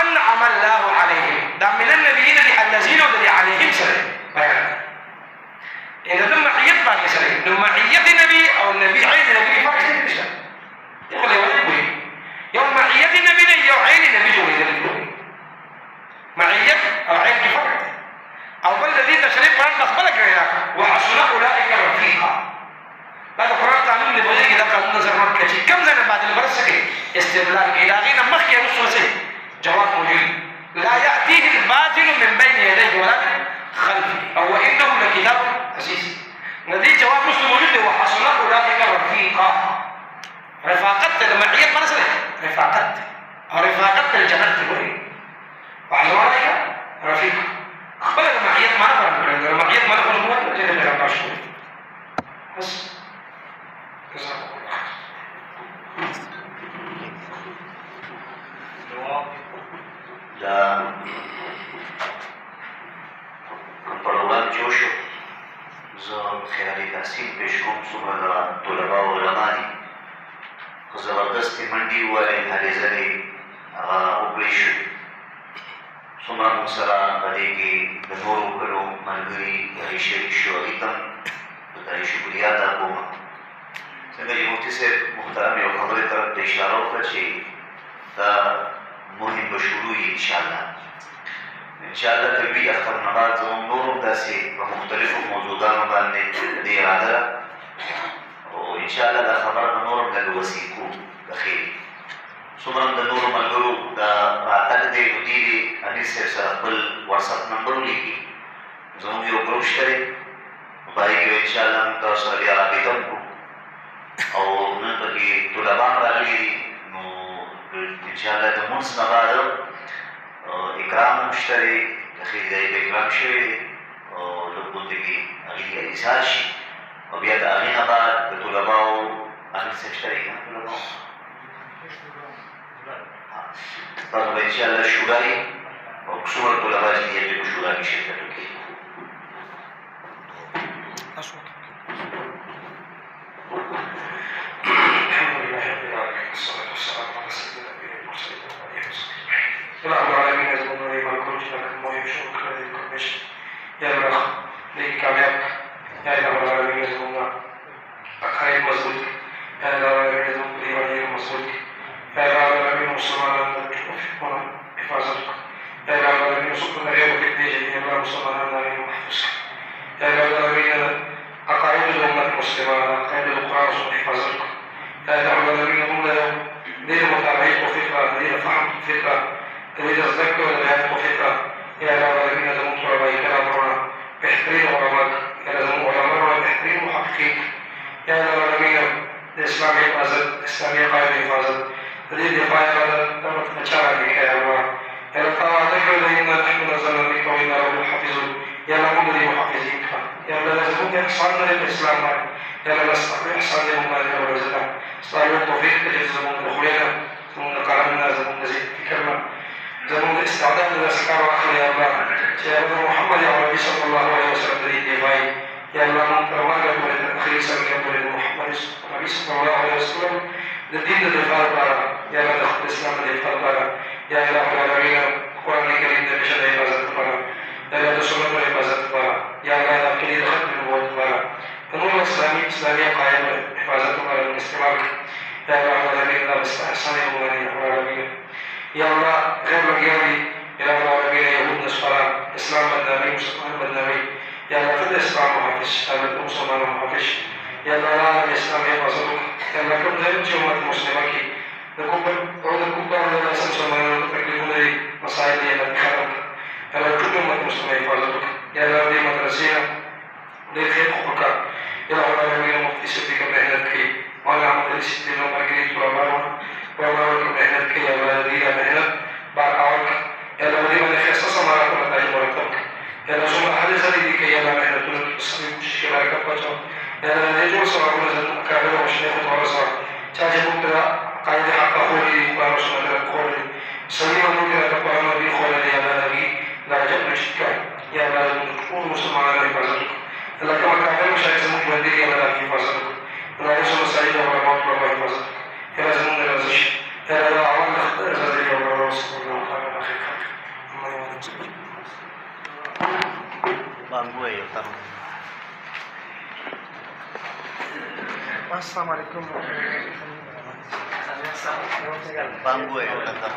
Speaker 1: انعم الله عليهم ده من النبيين الذين ودي عليهم سنه بيان اذا ده معيه باقي سنه ده معيه النبي او النبي عين النبي فرق مش يقول يوم معيه النبي يوم عين النبي جوه معيه او عين فرق او بل الذي تشريف قرآن تخبرك يا وحسن اولئك رفيقا بعد قرآن قانون اللي بيجي ده قانون نظر مكة كم زمن بعد البرس كده استدلال كده غير مخي نص جواب موجود لا يأتيه الباطل من بين يديه ولا خلفه او انه لكتاب عزيز ندي جواب نص موجود وحسن اولئك رفيقا رفاقت المعية مثلا رفاقت الجنة تقول وعلى اولئك رفيقا خبر المعيات ما نفرق منه المعيات ما نفرق منه جدا من الرشوة بس جزاكم الله
Speaker 2: دا پروګرام جوړ شو زه خیالي تحصیل پیش کوم څومره د طلبا او علما دي خو زبردستې منډې وویلې هلې ځلې هغه وکړې شوې څومره موږ سره په دې کې د نورو کلو ملګري هغې شریک شو هغې ته هم د هغې شکریا ادا کوم څنګه چې مفتي صاحب محترم یو خبرې طرف ته اشاره وکړه چې دا مهم به شروع وي انشاءالله انشاءالله طبي اختر نه بعد زموږ نور هم داسې په مختلفو موضوعاتو باندې دې اراده ده او انشاءالله دا خبره به نور هم لږ وسیع کوو د خیر څومره د نورو ملګرو دا راتګ دی نو دې انیس صاحب سره خپل واتساپ نمبر ولیکي زموږ یو ګروپ شته دی په هغې کې به انشاءالله موږ تاسو سره بیا رابطه هم کړو او نن پکې طلبا هم راغلي دي نو انشاءالله د مونځ نه بعد اکرام هم شته دی د خیر ځای به اکرام شوی دی او لږ غونډې کې هغې ایثار شي او بیا د هغې نه بعد د طلباو انیس صاحب شته دی که نه طلباو تاسو به انشاءالله شورا یې او څومره طلبا چې دي هغې په شورا کې شرکت وکړي
Speaker 1: الحمد لله رب العالمين والصلاة والسلام على سيدنا نبينا المرسلين وعلى آله وصحبه أجمعين. رب العالمين يزمن ويمان كل جنك موهب شوك لدي كل شيء يا رب لك كامياب يا رب العالمين يزمن أخير مزبوط يا فكرة تريد الذكر والبيان وفكرة يا رب العالمين زمون طلباء كرام رونا بحترين علماء يا زمون علماء رونا بحترين محققين يا رب العالمين الإسلام حفاظت إسلامية قائد حفاظت تريد دفاع على دولة مشارع بك يا الله يا رب تعالى ذكر إنا نحن نزلنا الذكر وإنا له حافظون يا رب مدري محافظينك يا رب زمون إحساننا للإسلام يا رب نستطيع إحسان لهم ما يرى الزلام استعلوا التوفيق تجد زمون دخولنا زمون قلمنا زمون نزيد فكرنا زمون استعداد للأسكار وآخر يا الله يا رب محمد يا ربي صلى الله عليه وسلم تريد دفاعي يا الله من كرمك ولد الأخير سلم ولد محمد النبي صلى الله عليه وسلم للدين الدفاع بارا يا رب دخل الإسلام الدفاع بارا يا إله العالمين القرآن الكريم نبشر حفاظت بارا يا رب السنة والحفاظت بارا يا رب الأخير دخل النبوة بارا النور الإسلامي إسلامية قائمة حفاظت بارا من استمرار يا رب العالمين لا بستحسن يوماني العالمين يا الله غير مجالي يا رب العالمين يهود نصارى إسلام بدنامي مسلمان بدنامي يا الله كل إسلام محافظ يا الله مسلمان محافظ يا الله العالم الإسلام يحفظك يا الله كم ذلك جماعة مسلمك نكون بعض الناس مسلمين تكلفون لي مسائل يا الله بخيرك يا الله كل أمة مسلمين يحفظك يا الله دي مدرسية دي خير حقك يا الله العالمين مفتي سبك مهنتك وأنا عمد السيدين ومرقريت وأمارون وأمارون مهنتك يا الله دي مهنت بارعوك يا الله دي من خصص أمارك ونتاج مرتبك يا الله سمع حد زليدك يا الله مهنتك الصليب الشراك بجو يا الله نجو سوارون زن أكابر وشنيخ ورزا تاج مبتدا قائد حق خولي ورسول الله خولي سليم مبتدا تقوى نبي خولي يا الله نبي لا جب نشتك يا الله نكون مسلمان على حفاظتك الله كما كابر مشاهد مبتدا يا الله حفاظتك الله يسوع سعيد ورحمة الله وبركاته يا زمون الرزش يا الله عوض الرزق يا الله رسول الله تعالى خير خير الله يبارك فيك
Speaker 2: banggu ya tam
Speaker 4: Assalamualaikum warahmatullahi wabarakatuh.
Speaker 2: banggu ya tam